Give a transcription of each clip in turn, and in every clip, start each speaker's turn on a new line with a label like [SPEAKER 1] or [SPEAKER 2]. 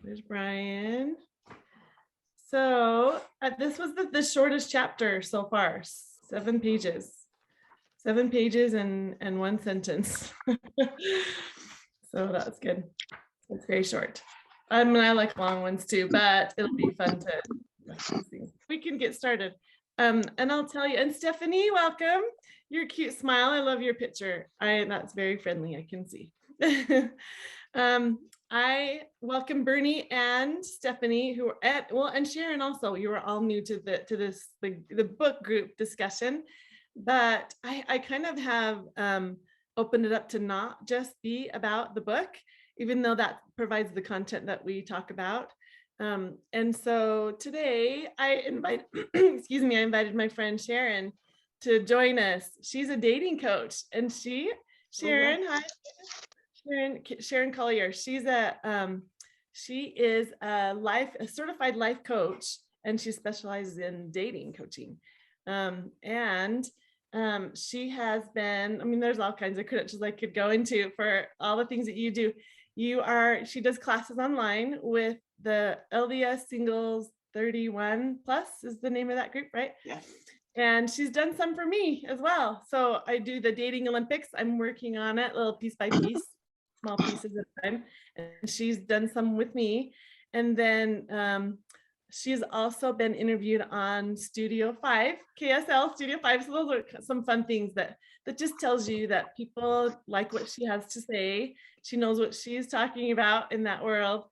[SPEAKER 1] There's Brian. So this was the shortest chapter so far, 7 pages. 7 pages and 1 sentence. So that's good. It's very short. I mean, I like long ones too, but it'll be fun to see. We can get started. And I'll tell you, and Stephanie, welcome. Your cute smile. I love your picture. That's very friendly, I can see. I welcome Bernie and Stephanie, who are and Sharon also. You are all new to this the book group discussion, but I kind of have opened it up to not just be about the book, even though that provides the content that we talk about. And so today I invited my friend Sharon to join us. She's a dating coach, and Sharon, hi. Sharon Colyar. She is a certified life coach, and she specializes in dating coaching. She has been, there's all kinds of credentials I could go into for all the things that you do. She does classes online with the LDS Singles 31 Plus is the name of that group, right?
[SPEAKER 2] Yes.
[SPEAKER 1] And she's done some for me as well. So I do the dating Olympics. I'm working on it little piece by piece, small pieces at a time. And she's done some with me. And then she's also been interviewed on Studio 5, KSL Studio 5. So those are some fun things that just tells you that people like what she has to say. She knows what she's talking about in that world.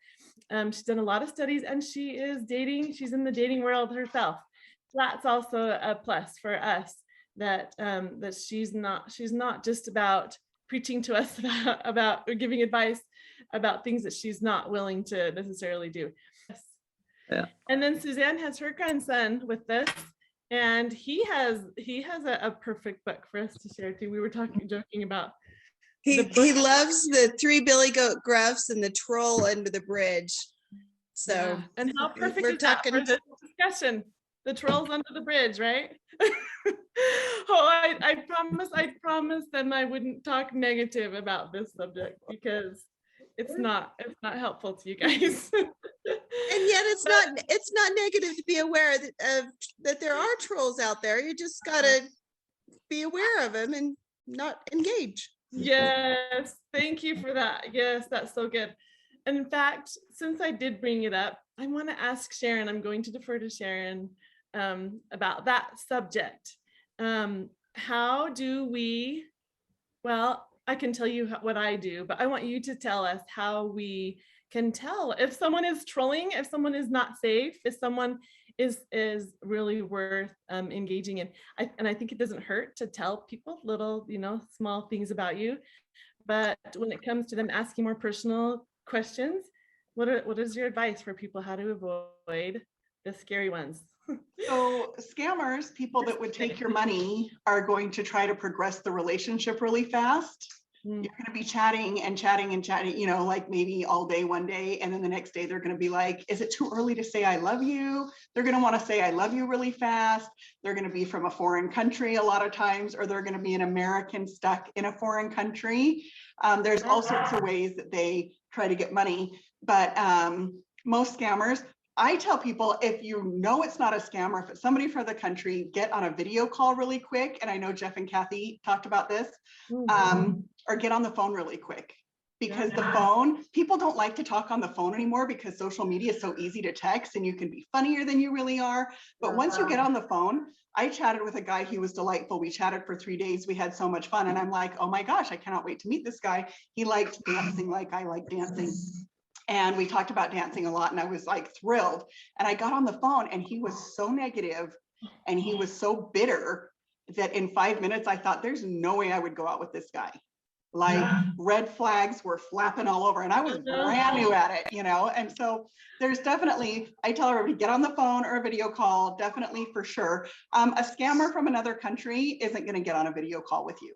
[SPEAKER 1] She's done a lot of studies, and she's in the dating world herself. That's also a plus for us that she's not just about preaching to us about or giving advice about things that she's not willing to necessarily do.
[SPEAKER 3] Yeah.
[SPEAKER 1] And then Suzanne has her grandson with this, and he has a perfect book for us to share too. We were joking about.
[SPEAKER 4] He loves the 3 billy goat gruffs and the troll under the bridge. So
[SPEAKER 1] yeah. And how perfect is that for this discussion? The trolls under the bridge, right? I promised them I wouldn't talk negative about this subject because it's not helpful to you guys.
[SPEAKER 4] And yet it's not negative to be aware that there are trolls out there. You just gotta be aware of them and not engage.
[SPEAKER 1] Yes, thank you for that. Yes, that's so good. And in fact, since I did bring it up, I want to ask Sharon. I'm going to defer to Sharon about that subject. How do we? Well, I can tell you what I do, but I want you to tell us how we can tell if someone is trolling, if someone is not safe, if someone is really worth engaging in. I think it doesn't hurt to tell people little, small things about you. But when it comes to them asking more personal questions, what is your advice for people how to avoid the scary ones?
[SPEAKER 2] So scammers, people that would take your money, are going to try to progress the relationship really fast. You're going to be chatting and chatting and chatting, like maybe all day one day. And then the next day they're going to be like, is it too early to say I love you? They're going to want to say I love you really fast. They're going to be from a foreign country a lot of times, or they're going to be an American stuck in a foreign country. There's all sorts of ways that they try to get money. But most scammers, I tell people, if you know it's not a scam, or if it's somebody from the country, get on a video call really quick. And I know Jeff and Cathy talked about this, or get on the phone really quick, because the phone, people don't like to talk on the phone anymore because social media is so easy to text and you can be funnier than you really are. But once you get on the phone, I chatted with a guy, he was delightful. We chatted for 3 days. We had so much fun. And I'm like, oh my gosh, I cannot wait to meet this guy. He liked dancing like I like dancing. And we talked about dancing a lot, and I was like thrilled. And I got on the phone, and he was so negative and he was so bitter that in 5 minutes, I thought there's no way I would go out with this guy. Like red flags were flapping all over, and I was brand new at it, And so there's definitely, I tell everybody, get on the phone or a video call, definitely for sure. A scammer from another country isn't going to get on a video call with you.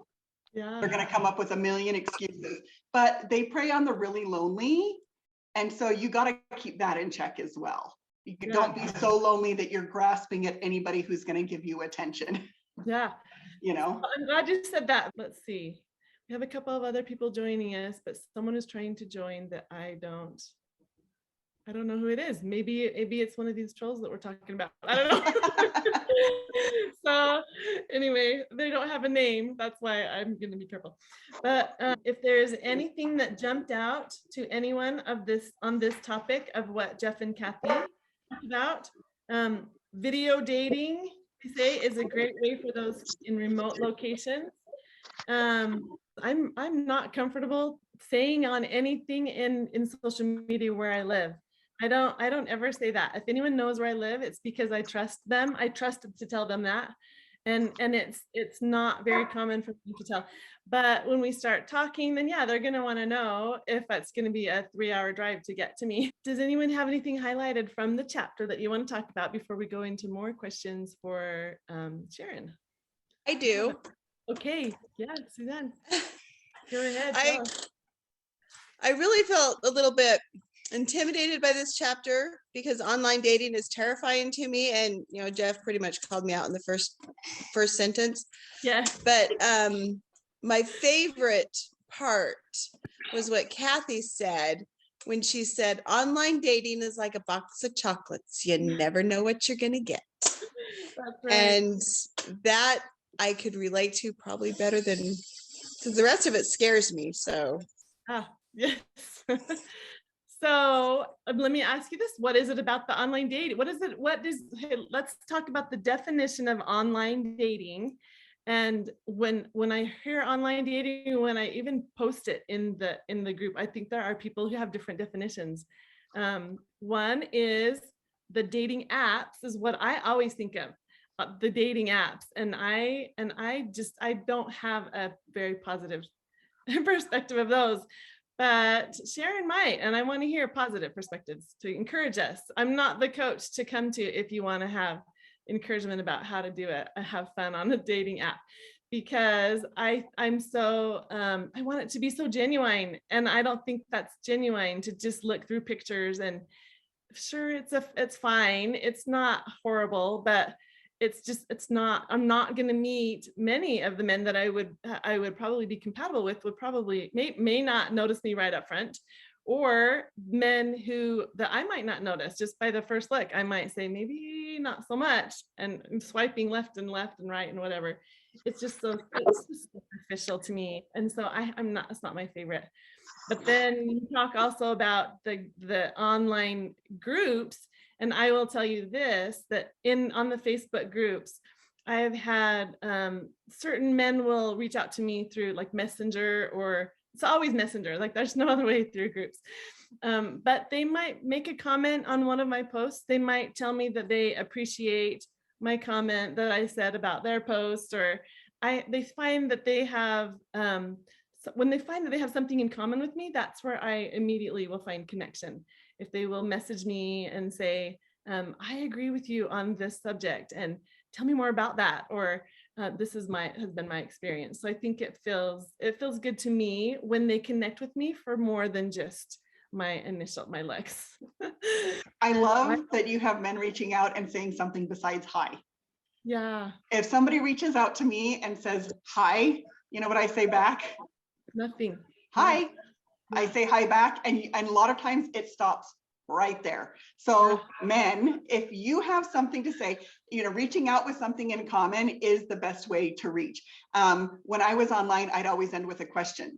[SPEAKER 1] Yeah.
[SPEAKER 2] They're going to come up with a million excuses, but they prey on the really lonely. And so you got to keep that in check as well. You don't be so lonely that you're grasping at anybody who's going to give you attention.
[SPEAKER 1] Yeah. I'm glad you said that. Let's see. We have a couple of other people joining us, but someone is trying to join that I don't I don't know who it is. Maybe it's one of these trolls that we're talking about. I don't know. So anyway, they don't have a name. That's why I'm going to be careful. But if there's anything that jumped out to anyone on this topic of what Jeff and Cathy talked about, video dating, they say, is a great way for those in remote locations. I'm not comfortable saying on anything in social media where I live. I don't ever say that. If anyone knows where I live, it's because I trust them. I trust to tell them that. And it's not very common for me to tell. But when we start talking, then yeah, they're gonna want to know if it's gonna be a 3-hour drive to get to me. Does anyone have anything highlighted from the chapter that you want to talk about before we go into more questions for Sharon?
[SPEAKER 4] I do.
[SPEAKER 1] Okay, yeah, Suzanne. Go ahead.
[SPEAKER 4] I really felt a little bit intimidated by this chapter because online dating is terrifying to me. And, you know, Jeff pretty much called me out in the first sentence.
[SPEAKER 1] Yeah.
[SPEAKER 4] But my favorite part was what Cathy said when she said, online dating is like a box of chocolates. You never know what you're going to get.
[SPEAKER 1] That's right.
[SPEAKER 4] And that I could relate to probably better than, because the rest of it scares me. So.
[SPEAKER 1] Yes. So let me ask you this. What is it about the online dating? Let's talk about the definition of online dating. And when I hear online dating, when I even post it in the group, I think there are people who have different definitions. One is the dating apps is what I always think of. The dating apps, and I don't have a very positive perspective of those, but Sharon might, and I want to hear positive perspectives to encourage us. I'm not the coach to come to if you want to have encouragement about how to do it, have fun on a dating app, because I'm so I want it to be so genuine, and I don't think that's genuine to just look through pictures. And sure, it's fine, it's not horrible, but I'm not going to meet many of the men that I would probably be compatible with, would probably may not notice me right up front, or men that I might not notice just by the first look. I might say maybe not so much, and I'm swiping left and right and whatever. It's just superficial to me, and so it's not my favorite. But then you talk also about the online groups. And I will tell you this, that on the Facebook groups, I've had certain men will reach out to me through like Messenger, or it's always Messenger, like there's no other way through groups. But they might make a comment on one of my posts. They might tell me that they appreciate my comment that I said about their post, or they find that they have, when they find that they have something in common with me, that's where I immediately will find connection. If they will message me and say, I agree with you on this subject, and tell me more about that, or this has been my experience. So I think it feels good to me when they connect with me for more than just my looks.
[SPEAKER 2] I love that you have men reaching out and saying something besides hi.
[SPEAKER 1] Yeah.
[SPEAKER 2] If somebody reaches out to me and says hi, you know what I say back?
[SPEAKER 1] Nothing.
[SPEAKER 2] Hi. Yeah. I say hi back, and a lot of times it stops right there. So men, if you have something to say, reaching out with something in common is the best way to reach. When I was online, I'd always end with a question.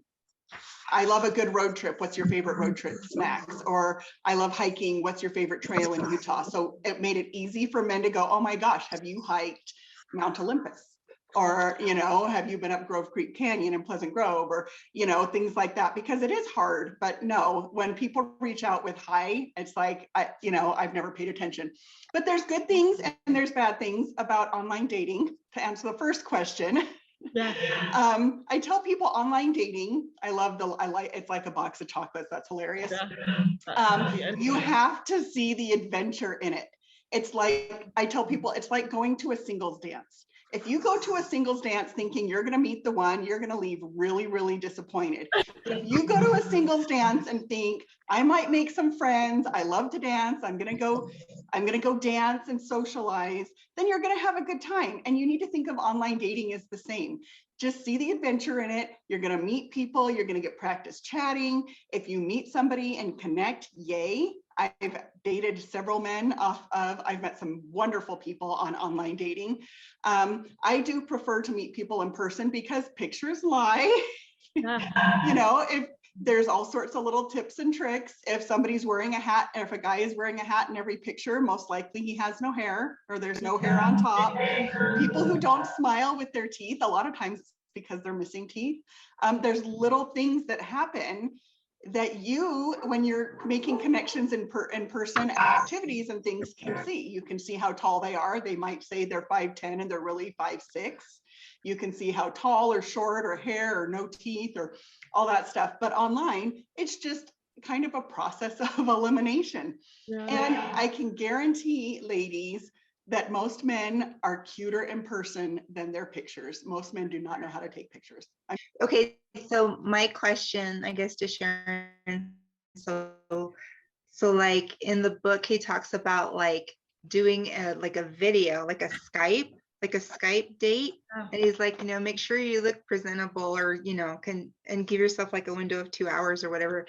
[SPEAKER 2] I love a good road trip. What's your favorite road trip snacks? Or I love hiking. What's your favorite trail in Utah? So it made it easy for men to go, oh my gosh, have you hiked Mount Olympus? Or, have you been up Grove Creek Canyon in Pleasant Grove, or, things like that, because it is hard. But no, when people reach out with hi, it's like, I've never paid attention. But there's good things and there's bad things about online dating. To answer the first question,
[SPEAKER 1] yeah.
[SPEAKER 2] I tell people online dating, it's like a box of chocolates. That's hilarious. Yeah. You have to see the adventure in it. It's like, I tell people, it's like going to a singles dance. If you go to a singles dance thinking you're going to meet the one, you're going to leave really, really disappointed. But if you go to a singles dance and think, I might make some friends, I love to dance, I'm going to go dance and socialize, then you're going to have a good time. And you need to think of online dating as the same. Just see the adventure in it. You're going to meet people. You're going to get practice chatting. If you meet somebody and connect, yay. I've dated several men I've met some wonderful people on online dating. I do prefer to meet people in person because pictures lie. You know, if there's all sorts of little tips and tricks. If somebody's wearing a hat, if a guy is wearing a hat in every picture, most likely he has no hair or there's no hair on top. People who don't smile with their teeth, a lot of times it's because they're missing teeth. There's little things that happen that you, when you're making connections in person activities and things, can see. You can see how tall they are. They might say they're 5'10" and they're really 5'6". You can see how tall or short or hair or no teeth or all that stuff. But online, it's just kind of a process of elimination.
[SPEAKER 1] Yeah.
[SPEAKER 2] And I can guarantee, ladies, that most men are cuter in person than their pictures. Most men do not know how to take pictures.
[SPEAKER 3] Okay, so my question, I guess, to Sharon, so like in the book, he talks about like doing a video, like a Skype date. And he's like, make sure you look presentable, or, and give yourself like a window of 2 hours or whatever.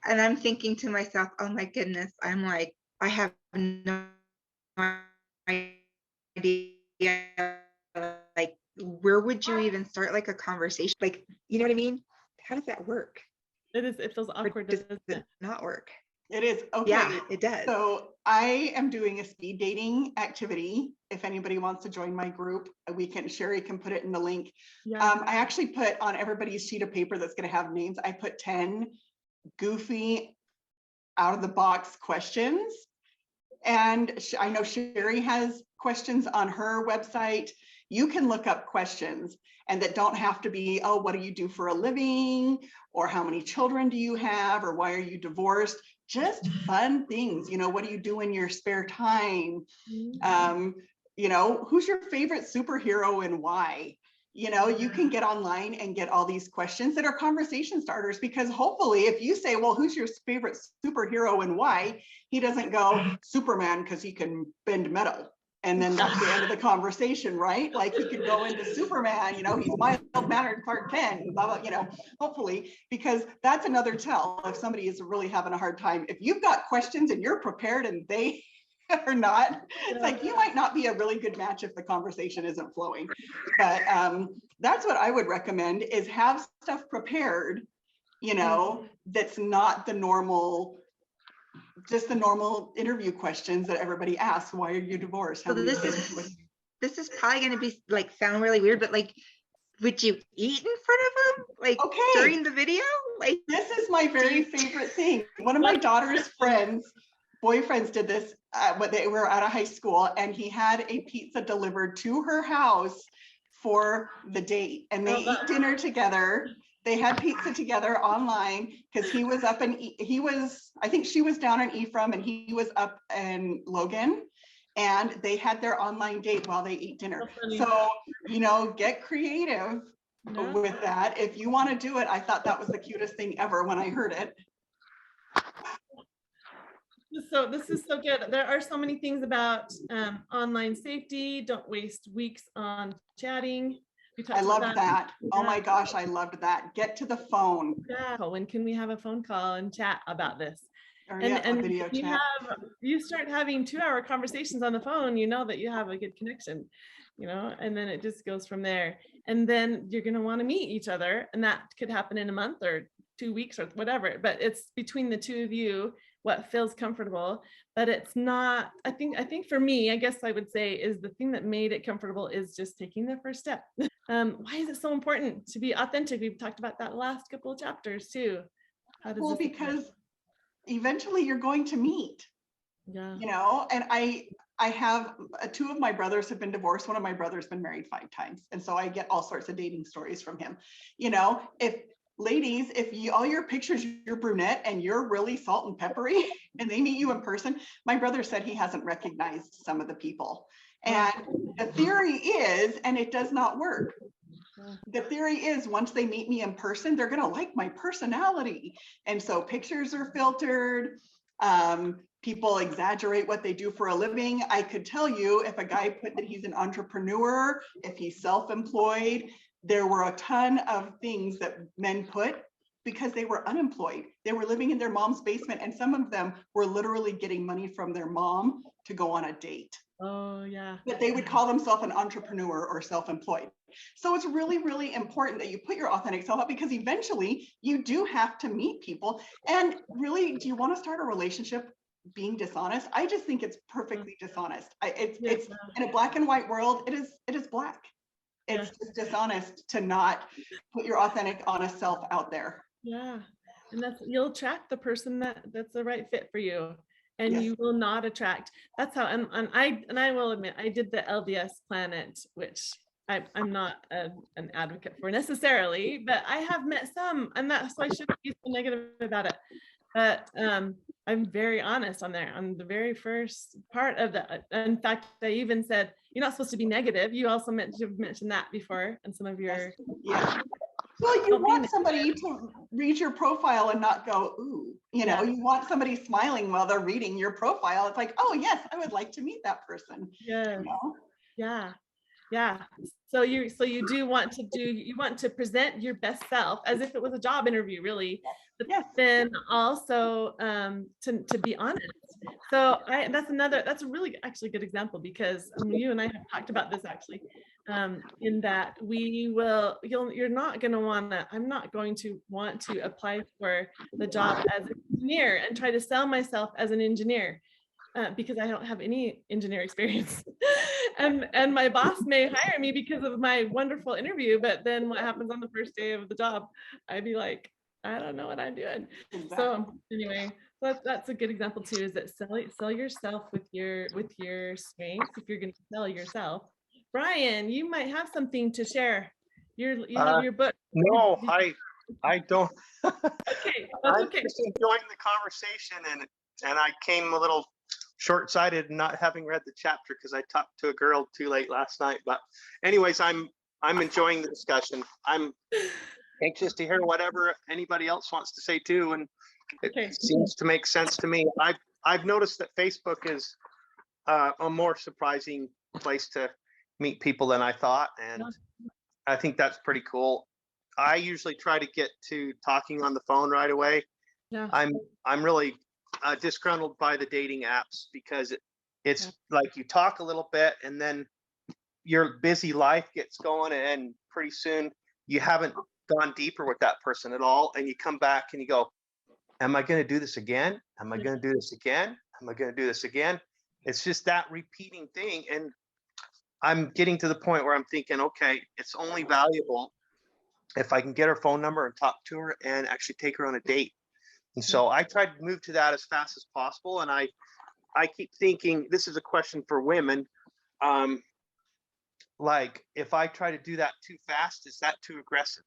[SPEAKER 3] And I'm thinking to myself, oh my goodness, I'm like, I have no idea, like, where would you even start like a conversation? Like, you know what I mean? How does that work?
[SPEAKER 1] It feels awkward.
[SPEAKER 3] Does it not work?
[SPEAKER 2] It is. Okay.
[SPEAKER 3] Yeah, it does.
[SPEAKER 2] So I am doing a speed dating activity. If anybody wants to join my group, Sherry can put it in the link.
[SPEAKER 1] Yeah.
[SPEAKER 2] I actually put on everybody's sheet of paper that's going to have names. I put 10 goofy out of the box questions. And I know Sherry has questions on her website. You can look up questions, and that don't have to be, oh, what do you do for a living? Or how many children do you have? Or why are you divorced? Just fun things. What do you do in your spare time? Who's your favorite superhero and why? You can get online and get all these questions that are conversation starters, because hopefully if you say, well, who's your favorite superhero and why? He doesn't go Superman because he can bend metal. And then that's the end of the conversation, right? Like he could go into Superman, he's mild-mannered Clark Kent, blah, blah, hopefully, because that's another tell if somebody is really having a hard time. If you've got questions and you're prepared and they are not, it's like you might not be a really good match if the conversation isn't flowing. But that's what I would recommend, is have stuff prepared, that's not the normal, just the normal interview questions that everybody asks. Why are you divorced?
[SPEAKER 3] So this is probably going to be like sound really weird, but like, would you eat in front of them, like during the video? Like,
[SPEAKER 2] this is my very favorite thing. One of my daughter's boyfriends did this, but they were out of high school, and he had a pizza delivered to her house for the date, and they eat dinner together. They had pizza together online because he was up in, I think she was down in Ephraim and he was up in Logan, and they had their online date while they eat dinner. So, get creative with that. If you want to do it, I thought that was the cutest thing ever when I heard it.
[SPEAKER 1] So this is so good. There are so many things about online safety. Don't waste weeks on chatting.
[SPEAKER 2] I loved that. Oh my gosh, I loved that. Get to the phone.
[SPEAKER 1] Yeah. When can we have a phone call and chat about this?
[SPEAKER 2] Or
[SPEAKER 1] And
[SPEAKER 2] video chat.
[SPEAKER 1] You start having 2-hour conversations on the phone, that you have a good connection, and then it just goes from there. And then you're going to want to meet each other, and that could happen in a month or 2 weeks or whatever, but it's between the two of you what feels comfortable. But it's not, I think for me, I guess I would say, is the thing that made it comfortable is just taking the first step. Why is it so important to be authentic? We've talked about that last couple of chapters too.
[SPEAKER 2] Well, because eventually you're going to meet.
[SPEAKER 1] Yeah.
[SPEAKER 2] And I have 2 of my brothers have been divorced. One of my brothers been married 5 times, and so I get all sorts of dating stories from him. If ladies, if all your pictures, you're brunette and you're really salt and peppery, and they meet you in person, my brother said he hasn't recognized some of the people. And the theory is, and it does not work. The theory is, once they meet me in person, they're going to like my personality. And so pictures are filtered. People exaggerate what they do for a living. I could tell you, if a guy put that he's an entrepreneur, if he's self-employed, there were a ton of things that men put because they were unemployed. They were living in their mom's basement, and some of them were literally getting money from their mom to go on a date.
[SPEAKER 1] Oh, yeah.
[SPEAKER 2] But they would call themselves an entrepreneur or self-employed. So it's really, really important that you put your authentic self out, because eventually you do have to meet people. And really, do you want to start a relationship being dishonest? I just think it's perfectly dishonest. It's in a black and white world, it is black. It's just dishonest to not put your authentic, honest self out there.
[SPEAKER 1] Yeah. And you'll attract the person that's the right fit for you. And
[SPEAKER 2] Yes.
[SPEAKER 1] you will not attract. That's how, and I will admit, I did the LDS planet, which I'm not an advocate for necessarily, but I have met some, and that's why I shouldn't be so negative about it. But I'm very honest on there, on the very first part of that. In fact, I even said, you're not supposed to be negative. You also mentioned that before in some of your.
[SPEAKER 2] Yeah. Well, you want somebody to read your profile and not go, ooh, you know, you want somebody smiling while they're reading your profile. It's like, oh yes, I would like to meet that person.
[SPEAKER 1] Yeah.
[SPEAKER 2] You know?
[SPEAKER 1] Yeah. Yeah. So you do want to present your best self as if it was a job interview, really. But then also to be honest. So that's a really actually good example, because you and I have talked about this actually, in that I'm not going to want to apply for the job as an engineer and try to sell myself as an engineer. Because I don't have any engineer experience. and my boss may hire me because of my wonderful interview, but then what happens on the first day of the job? I'd be like, I don't know what I'm doing. Exactly. So anyway, that's a good example too, is that sell yourself with your strengths if you're going to sell yourself. Brian, you might have something to share. You have your book.
[SPEAKER 5] No, I don't.
[SPEAKER 1] Okay, that's
[SPEAKER 5] I'm just enjoying the conversation, and I came a little short-sighted not having read the chapter because I talked to a girl too late last night. But anyways, I'm enjoying the discussion. I'm anxious to hear whatever anybody else wants to say too, and it seems to make sense to me. I've noticed that Facebook is a more surprising place to meet people than I thought, and I think that's pretty cool. I usually try to get to talking on the phone right away.
[SPEAKER 1] Yeah.
[SPEAKER 5] I'm really disgruntled by the dating apps, because it's like you talk a little bit and then your busy life gets going, and pretty soon you haven't gone deeper with that person at all, and you come back and you go, am I going to do this again? Am I going to do this again? Am I going to do this again? It's just that repeating thing, and I'm getting to the point where I'm thinking, okay, it's only valuable if I can get her phone number and talk to her and actually take her on a date. And so I tried to move to that as fast as possible. And I keep thinking, this is a question for women. Like, if I try to do that too fast, is that too aggressive?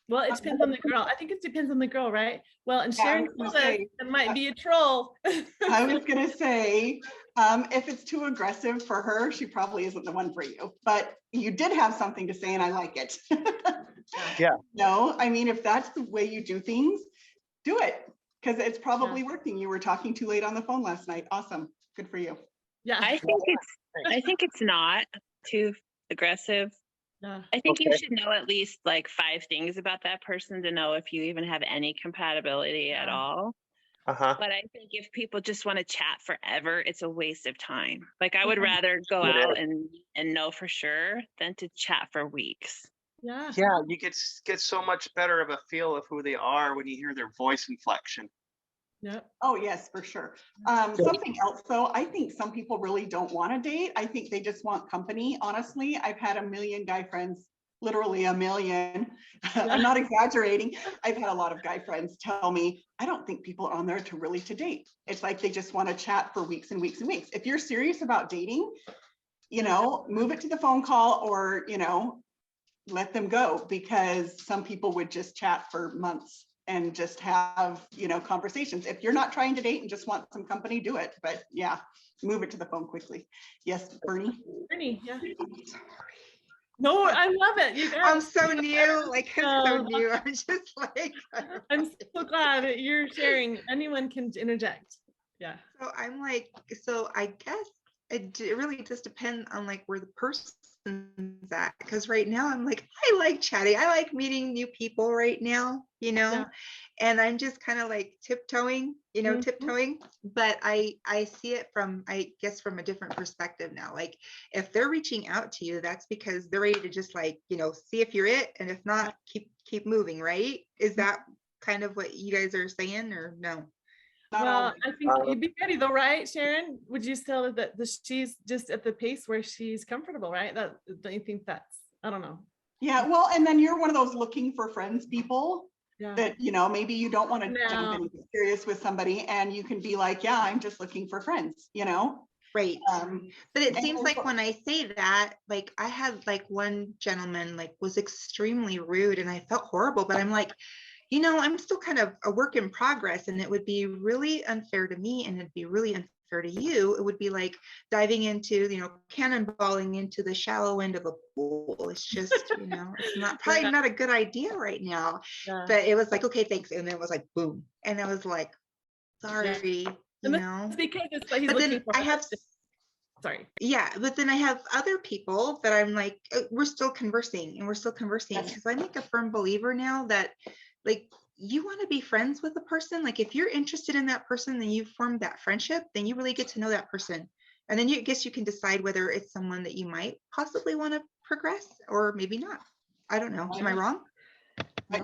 [SPEAKER 1] Well, it depends on the girl. I think it depends on the girl, right? Well, and Sharon says it might be a troll.
[SPEAKER 2] I was going to say, if it's too aggressive for her, she probably isn't the one for you. But you did have something to say, and I like it.
[SPEAKER 5] Yeah.
[SPEAKER 2] No, I mean, if that's the way you do things, do it, because it's probably working. You were talking too late on the phone last night. Awesome. Good for you.
[SPEAKER 1] Yeah.
[SPEAKER 6] I think it's not too aggressive.
[SPEAKER 1] Yeah.
[SPEAKER 6] I think you should know at least like 5 things about that person to know if you even have any compatibility at all. But I think if people just want to chat forever, it's a waste of time. Like, I would rather go out and know for sure than to chat for weeks.
[SPEAKER 1] Yeah.
[SPEAKER 5] You get so much better of a feel of who they are when you hear their voice inflection.
[SPEAKER 1] Yep.
[SPEAKER 2] Oh, yes, for sure. Something else, though, I think some people really don't want to date. I think they just want company. Honestly, I've had a million guy friends, literally a million. I'm not exaggerating. I've had a lot of guy friends tell me, I don't think people are on there to date. It's like they just want to chat for weeks and weeks and weeks. If you're serious about dating, move it to the phone call, or, let them go, because some people would just chat for months and just have, conversations. If you're not trying to date and just want some company, do it. But yeah, move it to the phone quickly. Yes, Bernie.
[SPEAKER 1] Yeah. No, I love it. You guys.
[SPEAKER 3] I'm so new. I'm just like.
[SPEAKER 1] I'm so glad that you're sharing. Anyone can interject. Yeah.
[SPEAKER 3] So I'm like, I guess it really just depends on like where the person person's at. Because right now I'm like, I like chatting. I like meeting new people right now,
[SPEAKER 1] Yeah.
[SPEAKER 3] and I'm just kind of like tiptoeing,
[SPEAKER 1] Mhm.
[SPEAKER 3] tiptoeing. But I see it from, I guess, from a different perspective now. Like if they're reaching out to you, that's because they're ready to just like, see if you're it. And if not, keep moving, right? Is that kind of what you guys are saying, or no?
[SPEAKER 2] Not
[SPEAKER 1] Well,
[SPEAKER 2] always.
[SPEAKER 1] I think you'd be ready though, right, Sharon? Would you still that she's just at the pace where she's comfortable, right? Don't you think that's, I don't know.
[SPEAKER 2] Yeah, well, and then you're one of those looking for friends people
[SPEAKER 1] Yeah.
[SPEAKER 2] that, maybe you don't want to jump
[SPEAKER 1] No.
[SPEAKER 2] in and get serious with somebody, and you can be like, yeah, I'm just looking for friends,
[SPEAKER 3] Right. But it
[SPEAKER 2] and
[SPEAKER 3] seems like when I say that, like I had like one gentleman like was extremely rude and I felt horrible, but I'm like, I'm still kind of a work in progress, and it would be really unfair to me and it'd be really unfair to you. It would be like diving into, cannonballing into the shallow end of a pool. It's just, it's probably not a good idea right now.
[SPEAKER 1] Yeah.
[SPEAKER 3] But it was like, okay, thanks. And then it was like, boom. And I was like, sorry,
[SPEAKER 1] And that's because it's like he's
[SPEAKER 3] But
[SPEAKER 1] looking
[SPEAKER 3] then
[SPEAKER 1] for
[SPEAKER 3] I have,
[SPEAKER 1] sorry.
[SPEAKER 3] yeah, but then I have other people that I'm like, we're still conversing
[SPEAKER 2] Yes.
[SPEAKER 3] because I make a firm believer now that like you want to be friends with a person. Like if you're interested in that person, then you form that friendship, then you really get to know that person. And then I guess you can decide whether it's someone that you might possibly want to progress or maybe not. I don't know. Am I wrong?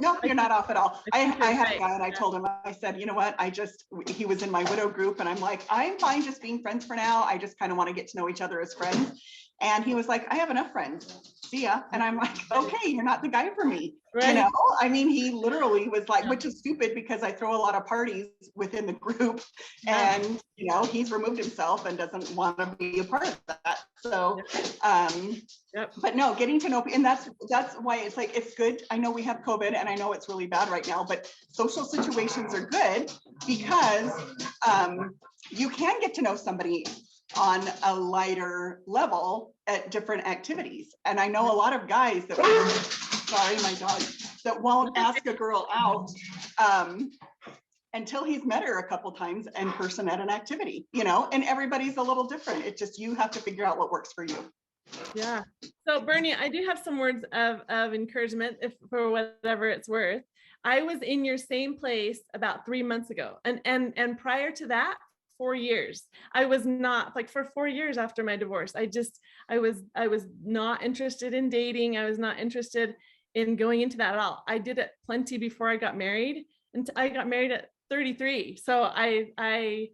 [SPEAKER 2] No, you're not off at all. I
[SPEAKER 1] think you're
[SPEAKER 2] had a
[SPEAKER 1] right.
[SPEAKER 2] guy and I told him, I said, you know what? He was in my widow group and I'm like, I'm fine just being friends for now. I just kind of want to get to know each other as friends. And he was like, I have enough friends. See ya. And I'm like, okay, you're not the guy for me.
[SPEAKER 1] Right.
[SPEAKER 2] I mean, he literally was like, which is stupid because I throw a lot of parties within the group and, he's removed himself and doesn't want to be a part of that. So, but no, getting to know, and that's why it's like, it's good. I know we have COVID and I know it's really bad right now, but social situations are good because you can get to know somebody on a lighter level at different activities. And I know a lot of guys that sorry, my dog, that won't ask a girl out until he's met her a couple times in person at an activity, and everybody's a little different. It's just, you have to figure out what works for you.
[SPEAKER 1] Yeah. So Bernie, I do have some words of encouragement for whatever it's worth. I was in your same place about 3 months ago. And prior to that, 4 years. I was not, like, for 4 years after my divorce. I was not interested in dating. I was not interested in going into that at all. I did it plenty before I got married, and I got married at 33. So I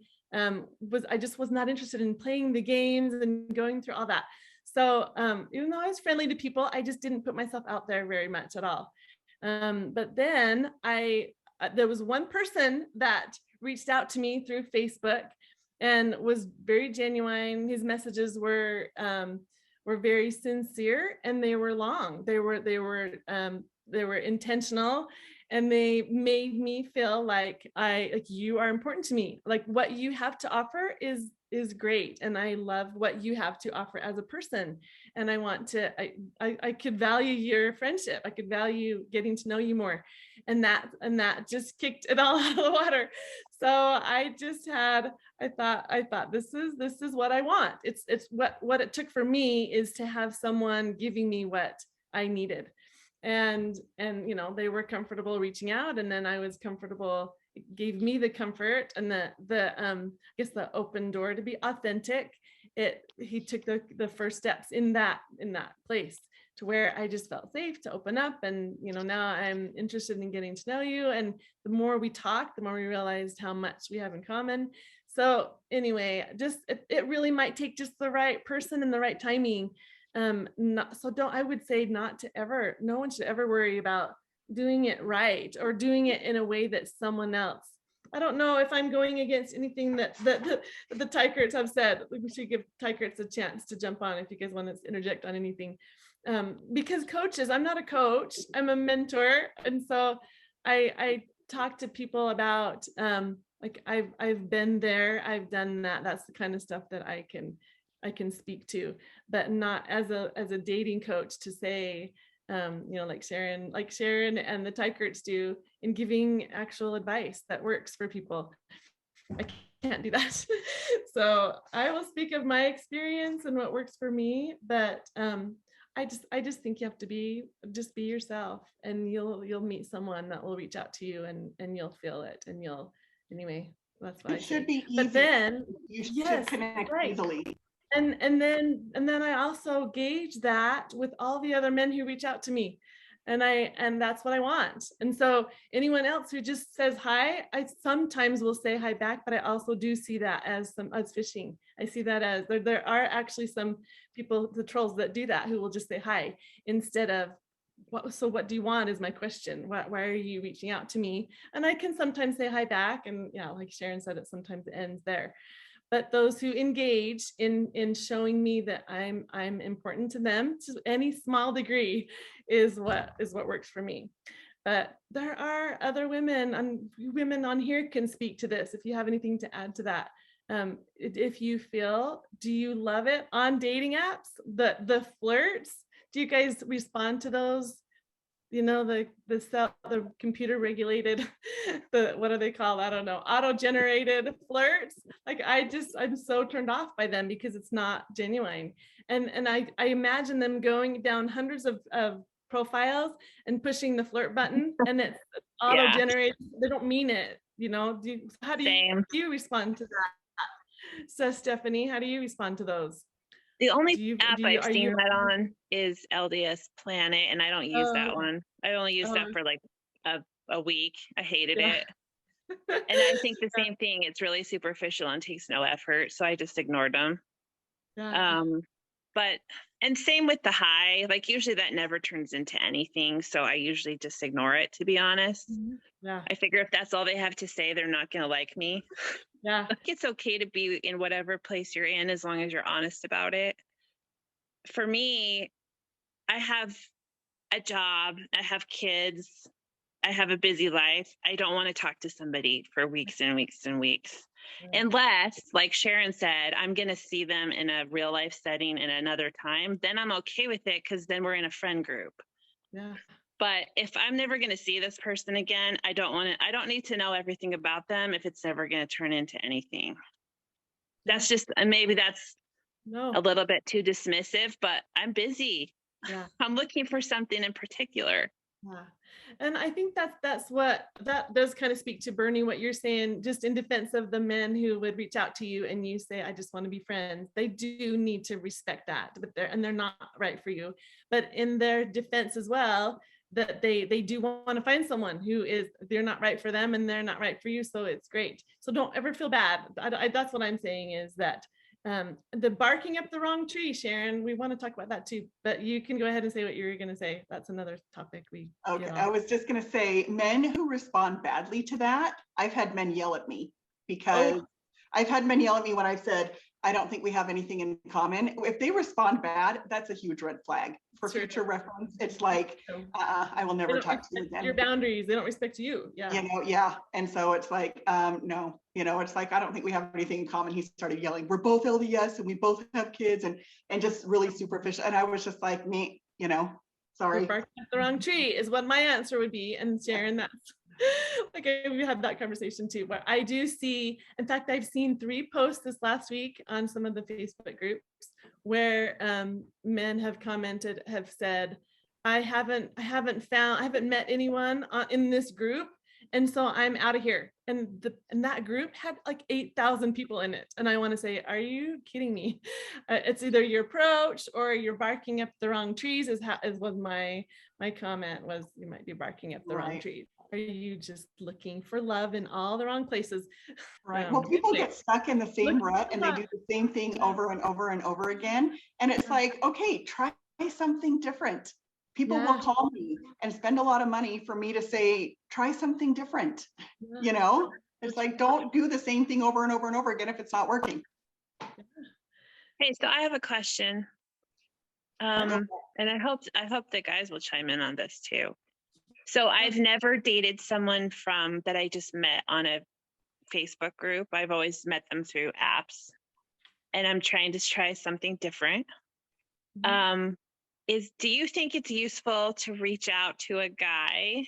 [SPEAKER 1] just was not interested in playing the games and going through all that. So even though I was friendly to people, I just didn't put myself out there very much at all. But then there was one person that reached out to me through Facebook and was very genuine. His messages were very sincere and they were long. They were intentional, and they made me feel like you are important to me. Like what you have to offer is great, and I love what you have to offer as a person, and I want to I could value your friendship. I could value getting to know you more, and that just kicked it all out of the water. So I thought this is what I want. It's what it took for me is to have someone giving me what I needed, and they were comfortable reaching out, and then I was comfortable. It gave me the comfort and I guess the open door to be authentic. He took the first steps in that place to where I just felt safe to open up, and now I'm interested in getting to know you, and the more we talk, the more we realized how much we have in common. So anyway, just it really might take just the right person and the right timing. I would say no one should ever worry about doing it right or doing it in a way that someone else. I don't know if I'm going against anything that the Teicherts have said. We should give Teicherts a chance to jump on if you guys want to interject on anything. Because coaches, I'm not a coach, I'm a mentor. And so I talk to people about like I've been there, I've done that. That's the kind of stuff that I can speak to, but not as a dating coach to say, like Sharon and the Teicherts do in giving actual advice that works for people. I can't do that. So I will speak of my experience and what works for me, but I just think you have to be yourself, and you'll meet someone that will reach out to you, and you'll feel it, and anyway, that's what I
[SPEAKER 2] It should
[SPEAKER 1] say.
[SPEAKER 2] be easy.
[SPEAKER 1] But then,
[SPEAKER 2] You should
[SPEAKER 1] yes,
[SPEAKER 2] connect
[SPEAKER 1] right.
[SPEAKER 2] easily.
[SPEAKER 1] And then I also gauge that with all the other men who reach out to me. And that's what I want. And so anyone else who just says hi, I sometimes will say hi back, but I also do see that as fishing. I see that as there are actually some people, the trolls, that do that, who will just say hi instead of what do you want, is my question. Why are you reaching out to me? And I can sometimes say hi back, and yeah, like Sharon said, it sometimes ends there. But those who engage in showing me that I'm important to them to any small degree is what works for me. But there are other women on here can speak to this if you have anything to add to that. If you feel, do you love it on dating apps, the flirts? Do you guys respond to those? The computer regulated, what do they call, I don't know, auto-generated flirts. Like I'm so turned off by them because it's not genuine. And I imagine them going down hundreds of profiles and pushing the flirt button, and it's auto-generated. They don't mean it, how do you respond to that? So Stephanie, how do you respond to those?
[SPEAKER 6] The only app I've seen that on is LDS Planet, and I don't use that one. I only used that for like a week. I hated it. And I think the same thing. It's really superficial and takes no effort, so I just ignored them. And same with the hi. Like usually that never turns into anything, so I usually just ignore it, to be honest. I figure if that's all they have to say, they're not going to like me.
[SPEAKER 1] Yeah.
[SPEAKER 6] It's okay to be in whatever place you're in as long as you're honest about it. For me, I have a job, I have kids, I have a busy life. I don't want to talk to somebody for weeks and weeks and weeks. Unless, like Sharon said, I'm going to see them in a real life setting in another time, then I'm okay with it because then we're in a friend group.
[SPEAKER 1] Yeah.
[SPEAKER 6] But if I'm never going to see this person again, I don't need to know everything about them if it's never going to turn into anything. That's just, and maybe that's a little bit too dismissive, but I'm busy.
[SPEAKER 1] Yeah.
[SPEAKER 6] I'm looking for something in particular.
[SPEAKER 1] Yeah. And I think that does kind of speak to Bernie, what you're saying, just in defense of the men who would reach out to you and you say, I just want to be friends. They do need to respect that, but they're not right for you. But in their defense as well, that they do want to find someone they're not right for them and they're not right for you. So it's great. So don't ever feel bad. That's what I'm saying, is that the barking up the wrong tree, Sharon, we want to talk about that too, but you can go ahead and say what you were going to say. That's another topic
[SPEAKER 2] okay. I was just going to say, men who respond badly to that, I've had men yell at me because I've had men yell at me when I said, I don't think we have anything in common. If they respond bad, that's a huge red flag for future reference. It's like, I will never talk to you again.
[SPEAKER 1] Your boundaries, they don't respect you.
[SPEAKER 2] Yeah. And so it's like, no, it's like, I don't think we have anything in common. He started yelling, we're both LDS and we both have kids, and just really superficial. And I was just like, me, sorry.
[SPEAKER 1] Barking up the wrong tree is what my answer would be. And Sharon, that's like, we had that conversation too, but I do see, in fact, I've seen 3 posts this last week on some of the Facebook groups where men have commented, have said, I haven't met anyone in this group, and so I'm out of here. And that group had like 8,000 people in it. And I want to say, are you kidding me? It's either your approach or you're barking up the wrong trees, is what my comment was. You might be barking up the wrong trees. Are you just looking for love in all the wrong places?
[SPEAKER 2] Right. Well, people get stuck in the same rut and they do the same thing over and over and over again. And it's like, okay, try something different. People will call me and spend a lot of money for me to say, try something different. It's like, don't do the same thing over and over and over again if it's not working.
[SPEAKER 6] Hey, so I have a question. And I hope the guys will chime in on this too. So I've never dated someone that I just met on a Facebook group. I've always met them through apps, and I'm trying to try something different. Do you think it's useful to reach out to a guy,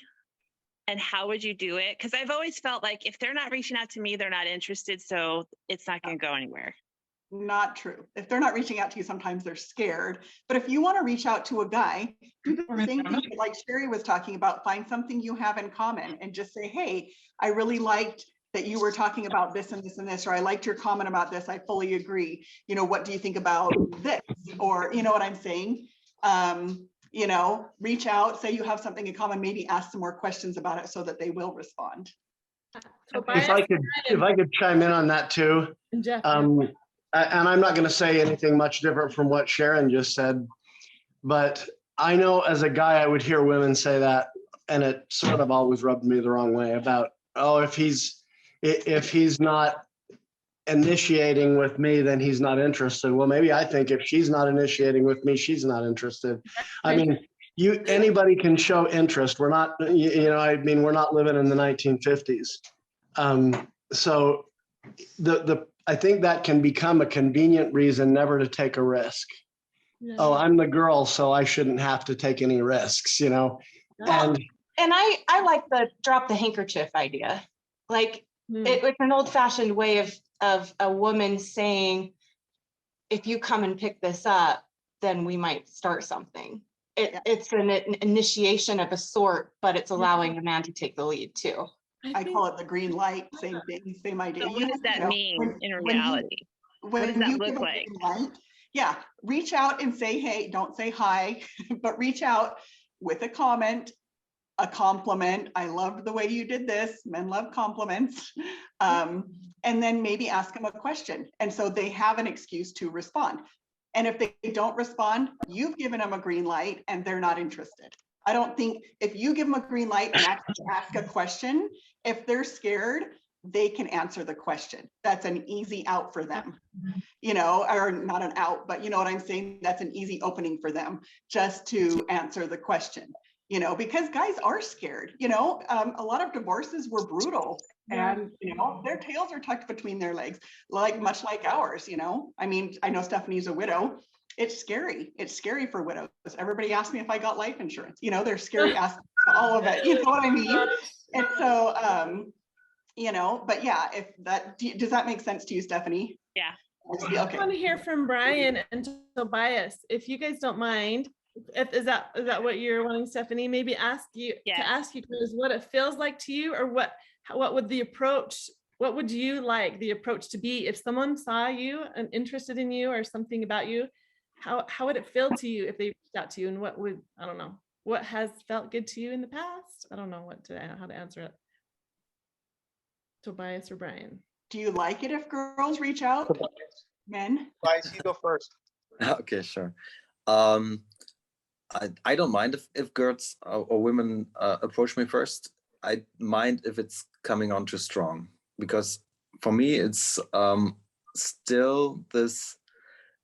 [SPEAKER 6] and how would you do it? Because I've always felt like if they're not reaching out to me, they're not interested. So it's not going to go anywhere.
[SPEAKER 2] Not true. If they're not reaching out to you, sometimes they're scared. But if you want to reach out to a guy, do the same thing like Sherry was talking about. Find something you have in common and just say, hey, I really liked that you were talking about this and this and this, or I liked your comment about this. I fully agree. You know, what do you think about this? Or, you know what I'm saying? You know, reach out, say you have something in common, maybe ask some more questions about it so that they will respond.
[SPEAKER 7] If I could chime in on that too.
[SPEAKER 1] And Jeff,
[SPEAKER 7] And I'm not going to say anything much different from what Sharon just said, but I know as a guy, I would hear women say that, and it sort of always rubbed me the wrong way about, oh, if he's not initiating with me, then he's not interested. Well, maybe I think if she's not initiating with me, she's not interested. I mean, anybody can show interest. We're not, I mean, we're not living in the 1950s. So I think that can become a convenient reason never to take a risk.
[SPEAKER 1] Yeah.
[SPEAKER 7] Oh, I'm the girl, so I shouldn't have to take any risks,
[SPEAKER 8] Well, and I like the drop the handkerchief idea. Like it's an old fashioned way of a woman saying, if you come and pick this up, then we might start something. It's an initiation of a sort, but it's allowing a man to take the lead too.
[SPEAKER 2] I call it the green light, same thing, same idea.
[SPEAKER 6] So what does that mean in reality? What does that look like?
[SPEAKER 2] Yeah, reach out and say, hey, don't say hi, but reach out with a comment, a compliment. I loved the way you did this. Men love compliments. And then maybe ask them a question. And so they have an excuse to respond. And if they don't respond, you've given them a green light and they're not interested. I don't think if you give them a green light and ask a question, if they're scared, they can answer the question. That's an easy out for them, or not an out, but you know what I'm saying? That's an easy opening for them just to answer the question, because guys are scared, a lot of divorces were brutal and, their tails are tucked between their legs, much like ours, I mean, I know Stephanie's a widow. It's scary. It's scary for widows. Everybody asked me if I got life insurance. They're scary asking all of it. You know what I mean? And so, but yeah, does that make sense to you, Stephanie?
[SPEAKER 6] Yeah.
[SPEAKER 2] Okay.
[SPEAKER 1] I want to hear from Brian and Tobias, if you guys don't mind. Is that what you're wanting, Stephanie? Maybe ask you guys what it feels like to you, or what would the approach? What would you like the approach to be if someone saw you and interested in you or something about you? How would it feel to you if they reached out to you, and what has felt good to you in the past? I don't know how to answer it. Tobias or Brian?
[SPEAKER 2] Do you like it if girls reach out?
[SPEAKER 5] Tobias.
[SPEAKER 2] Men?
[SPEAKER 5] Tobias, you go first.
[SPEAKER 9] Okay, sure. I don't mind if girls or women approach me first. I mind if it's coming on too strong, because for me it's still this.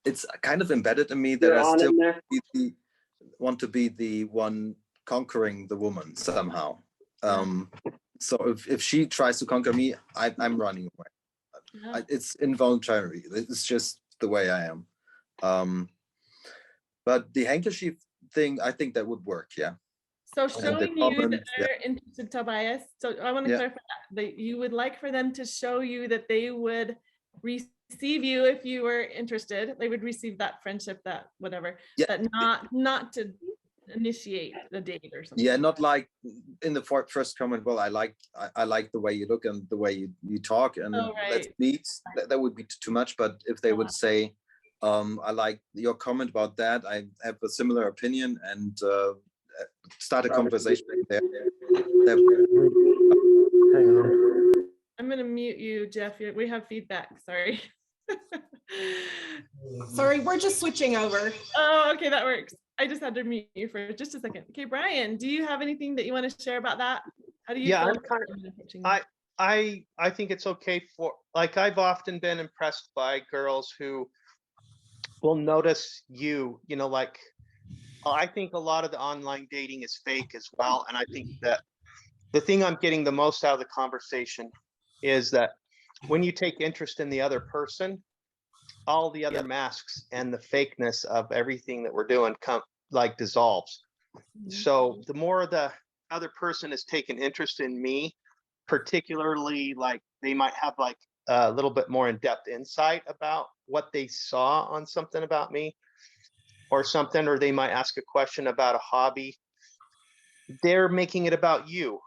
[SPEAKER 9] It's kind of embedded in me that I still want to be the one conquering the woman somehow. So if she tries to conquer me, I'm running away. Yeah. It's involuntary. It's just the way I am. But the handkerchief thing, I think that would work. Yeah.
[SPEAKER 1] So showing you that they're interested, Tobias. So I want to clarify that you would like for them to show you that they would receive you if you were interested. They would receive that friendship, that whatever, but not to initiate the date or something.
[SPEAKER 9] Yeah, not like in the first comment. Well, I like the way you look and the way you talk, and let's meet. That would be too much. But if they would say, I like your comment about that, I have a similar opinion, and start a conversation there.
[SPEAKER 1] I'm gonna mute you, Jeff. We have feedback. Sorry.
[SPEAKER 8] Sorry, we're just switching over.
[SPEAKER 1] Oh, okay, that works. I just had to mute you for just a second. Okay, Brian, do you have anything that you want to share about that? How do you feel?
[SPEAKER 5] I think it's okay I've often been impressed by girls who will notice you, I think a lot of the online dating is fake as well. And I think that the thing I'm getting the most out of the conversation is that when you take interest in the other person, all the other masks and the fakeness of everything that we're doing dissolves. So the more the other person has taken interest in me, particularly they might have a little bit more in-depth insight about what they saw on something about me or something, or they might ask a question about a hobby, they're making it about you.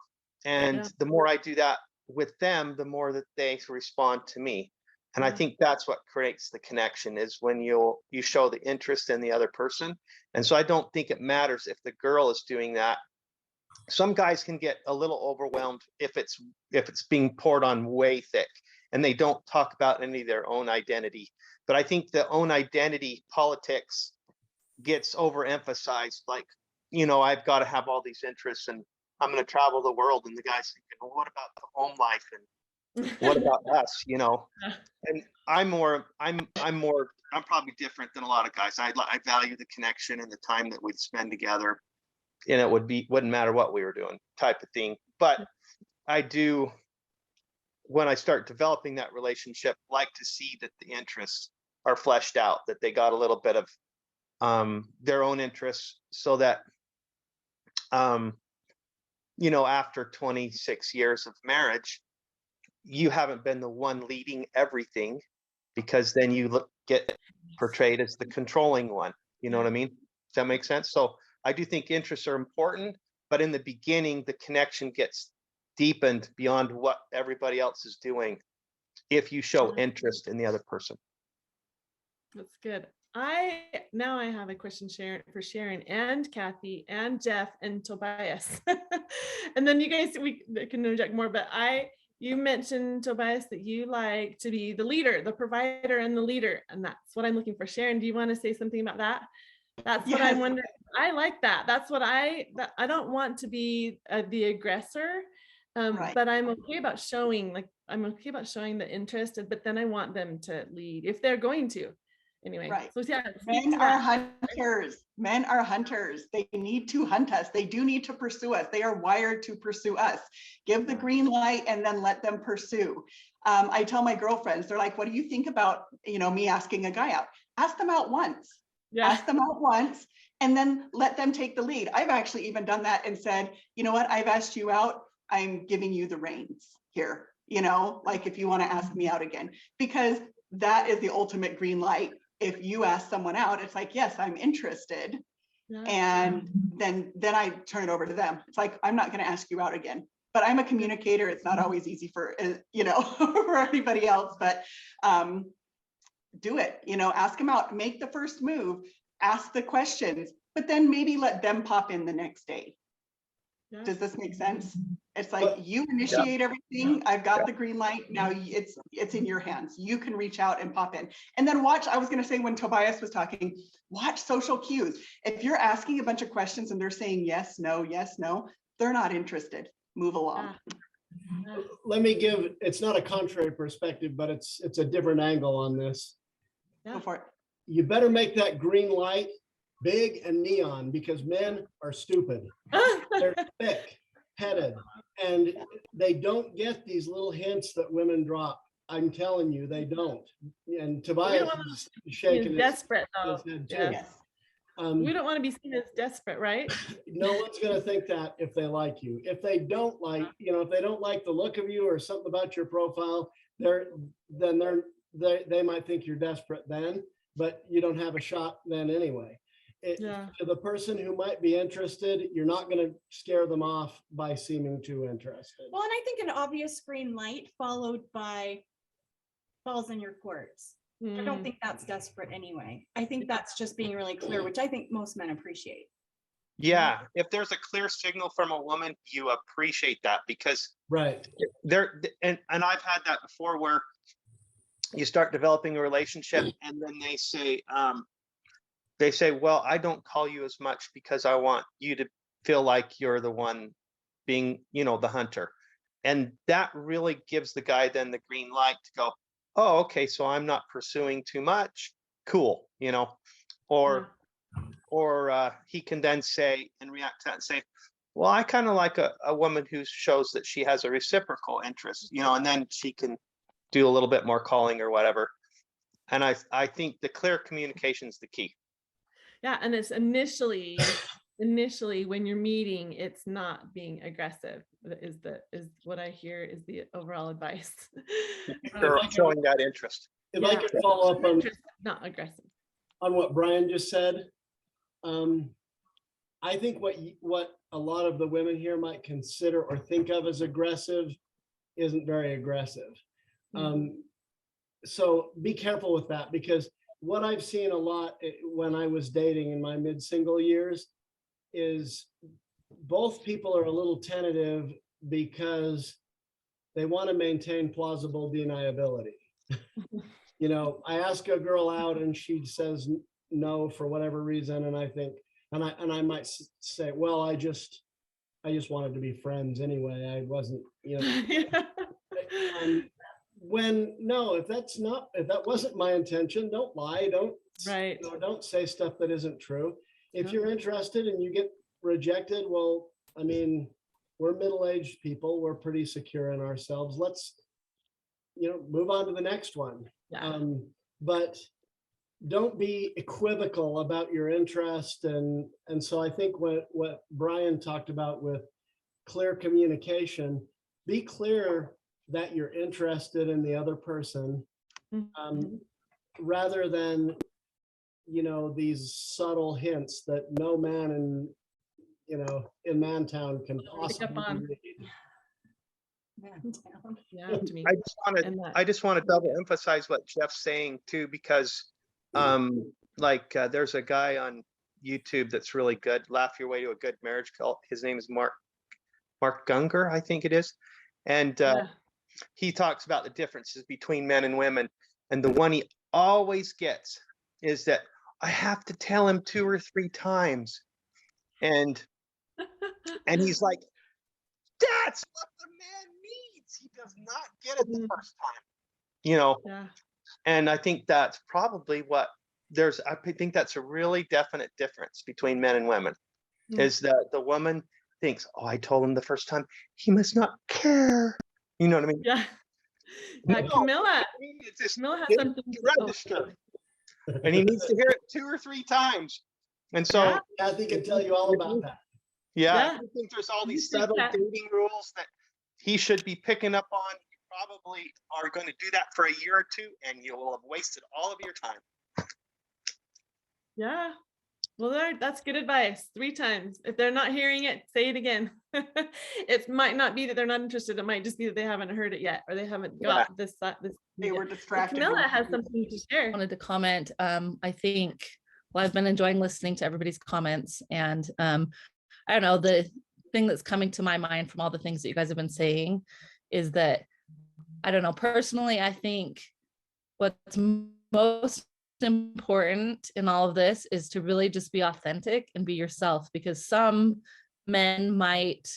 [SPEAKER 5] And
[SPEAKER 1] Yeah.
[SPEAKER 5] the more I do that with them, the more that they respond to me. And I think that's what creates the connection, is when you show the interest in the other person. And so I don't think it matters if the girl is doing that. Some guys can get a little overwhelmed if it's being poured on way thick and they don't talk about any of their own identity. But I think the own identity politics gets overemphasized. Like, I've got to have all these interests and I'm going to travel the world. And the guy's thinking, well, what about the home life? And what about us? And I'm probably different than a lot of guys. I value the connection and the time that we'd spend together. And it wouldn't matter what we were doing, type of thing. But I do, when I start developing that relationship, like to see that the interests are fleshed out, that they got a little bit of their own interests, so that after 26 years of marriage, you haven't been the one leading everything, because then you get portrayed as the controlling one. You know what I mean? Does that make sense? So I do think interests are important, but in the beginning, the connection gets deepened beyond what everybody else is doing if you show interest in the other person.
[SPEAKER 1] That's good. Now I have a question for Sharon and Cathy and Jeff and Tobias. And then you guys, we can interject more, but you mentioned, Tobias, that you like to be the leader, the provider and the leader. And that's what I'm looking for. Sharon, do you want to say something about that? That's what I'm wondering. I like that. That's what I don't want to be the aggressor, but I'm okay about showing, the interest, but then I want them to lead if they're going to. Anyway,
[SPEAKER 2] right.
[SPEAKER 1] So yeah,
[SPEAKER 2] men are hunters. Men are hunters. They need to hunt us. They do need to pursue us. They are wired to pursue us. Give the green light and then let them pursue. I tell my girlfriends, they're like, what do you think about, me asking a guy out? Ask them out once. Yeah. Ask them out once and then let them take the lead. I've actually even done that and said, you know what, I've asked you out. I'm giving you the reins here, like if you want to ask me out again, because that is the ultimate green light. If you ask someone out, it's like, yes, I'm interested. Yeah. And then I turn it over to them. It's like, I'm not going to ask you out again, but I'm a communicator. It's not always easy for, for anybody else, but do it, ask them out, make the first move, ask the questions, but then maybe let them pop in the next day. Yeah. Does this make sense? It's like, you initiate everything. I've got the green light. Now it's in your hands. You can reach out and pop in. And then watch, I was going to say, when Tobias was talking, watch social cues. If you're asking a bunch of questions and they're saying yes, no, they're not interested. Move along.
[SPEAKER 7] Let me it's not a contrary perspective, but it's a different angle on this.
[SPEAKER 2] Go for it.
[SPEAKER 7] You better make that green light big and neon, because men are stupid. They're thick-headed, and they don't get these little hints that women drop. I'm telling you, they don't. And Tobias is shaking
[SPEAKER 1] desperate.
[SPEAKER 7] his head too.
[SPEAKER 1] Yes. We don't want to be seen as desperate, right?
[SPEAKER 7] No one's going to think that if they like you. If they don't like, if they don't like the look of you or something about your profile, they might think you're desperate then, but you don't have a shot then anyway. To the person who might be interested, you're not going to scare them off by seeming too interested.
[SPEAKER 10] Well, and I think an obvious green light followed by balls in your courts. I don't think that's desperate anyway. I think that's just being really clear, which I think most men appreciate.
[SPEAKER 5] Yeah, if there's a clear signal from a woman, you appreciate that, because and I've had that before, where you start developing a relationship and then they say, well, I don't call you as much because I want you to feel like you're the one being, the hunter. And that really gives the guy then the green light to go, oh, okay, so I'm not pursuing too much. Cool, or he can then say and react to that and say, well, I kind of like a woman who shows that she has a reciprocal interest, and then she can do a little bit more calling or whatever. And I think the clear communication is the key.
[SPEAKER 1] Yeah, and it's initially when you're meeting, it's not being aggressive. is what I hear is the overall advice.
[SPEAKER 5] Showing that interest.
[SPEAKER 7] If I could follow up on,
[SPEAKER 1] not aggressive,
[SPEAKER 7] on what Brian just said, I think what a lot of the women here might consider or think of as aggressive isn't very aggressive. So be careful with that, because what I've seen a lot when I was dating in my mid-single years is both people are a little tentative because they want to maintain plausible deniability. You know, I ask a girl out and she says no for whatever reason, and I think, and I might say, well, I just wanted to be friends anyway. I wasn't, you know. When no, if that wasn't my intention, don't lie. Don't don't say stuff that isn't true. If you're interested and you get rejected, well, I mean, we're middle-aged people. We're pretty secure in ourselves. Let's, you know, move on to the next one. But don't be equivocal about your interest. And so I think what Brian talked about with clear communication, be clear that you're interested in the other person, rather than, you know, these subtle hints that no man in, you know, in Mantown can possibly read.
[SPEAKER 5] I just want to double emphasize what Jeff's saying too, because there's a guy on YouTube that's really good, Laugh Your Way to a Good Marriage cult. His name is Mark Gungor, I think it is. And he talks about the differences between men and women. And the one he always gets is that I have to tell him 2 or 3 times. And he's like, that's what the man needs. He does not get it the first time, you know? And I think that's probably I think that's a really definite difference between men and women, is that the woman thinks, oh, I told him the first time, he must not care. You know what I mean?
[SPEAKER 1] Camilla has something to
[SPEAKER 5] register. And he needs to hear it 2 or 3 times. And so
[SPEAKER 7] Kathy can tell you all about that.
[SPEAKER 5] I think there's all these subtle dating rules that he should be picking up on. You probably are going to do that for a year or 2, and you will have wasted all of your time.
[SPEAKER 1] Yeah. Well, that's good advice. 3 times. If they're not hearing it, say it again. It might not be that they're not interested. It might just be that they haven't heard it yet, or they haven't got this.
[SPEAKER 2] They were distracted.
[SPEAKER 1] Camilla has something to share.
[SPEAKER 11] I wanted to comment. I think, well, I've been enjoying listening to everybody's comments, and I don't know, the thing that's coming to my mind from all the things that you guys have been saying is that, I don't know, personally, I think what's most important in all of this is to really just be authentic and be yourself, because some men might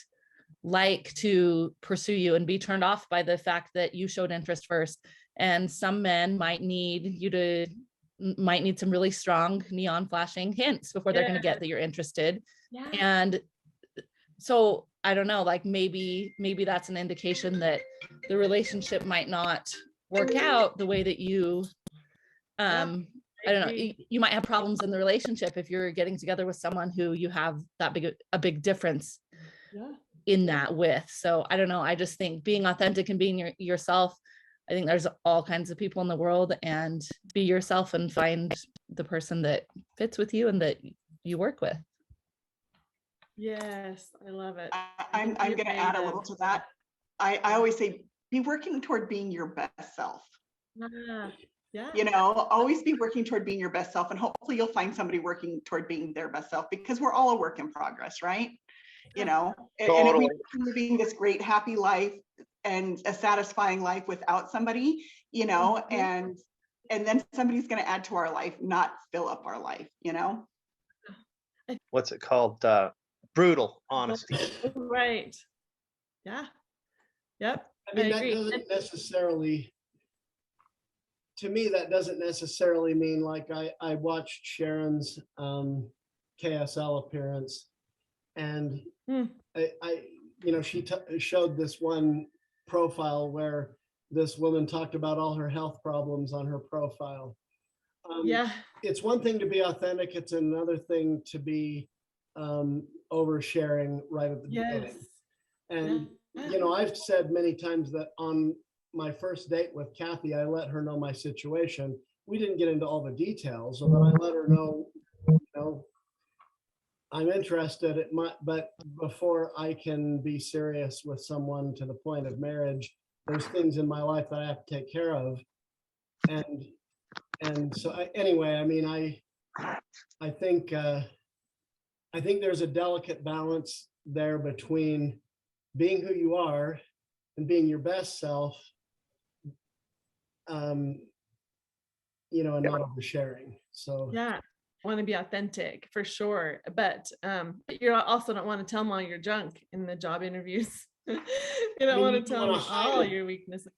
[SPEAKER 11] like to pursue you and be turned off by the fact that you showed interest first, and some men might need some really strong neon flashing hints before they're going to get that you're interested. And so I don't know, like maybe that's an indication that the relationship might not work out the way that you I don't know, you might have problems in the relationship if you're getting together with someone who you have a big difference in that with. So I don't know, I just think being authentic and being yourself, I think there's all kinds of people in the world, and be yourself and find the person that fits with you and that you work with.
[SPEAKER 1] Yes, I love it.
[SPEAKER 2] I'm going to add a little to that. I always say, be working toward being your best self. You know, always be working toward being your best self, and hopefully you'll find somebody working toward being their best self, because we're all a work in progress, right? You know, and if we're living this great, happy life and a satisfying life without somebody, you know, and then somebody's going to add to our life, not fill up our life, you know?
[SPEAKER 5] What's it called? Brutal honesty.
[SPEAKER 1] Right. Yeah. Yep.
[SPEAKER 7] I mean, that doesn't necessarily, to me, that doesn't necessarily mean, like, I watched Sharon's KSL appearance, and I you know, she showed this one profile where this woman talked about all her health problems on her profile. It's one thing to be authentic. It's another thing to be oversharing right at the beginning. And you know, I've said many times that on my first date with Cathy, I let her know my situation. We didn't get into all the details, but I let her know, you know, I'm interested. But before I can be serious with someone to the point of marriage, there's things in my life that I have to take care of. And so anyway, I mean, I think there's a delicate balance there between being who you are and being your best self, you know, and not oversharing. So
[SPEAKER 1] yeah, want to be authentic for sure, but you also don't want to tell them all your junk in the job interviews. You don't want to tell them all your weaknesses.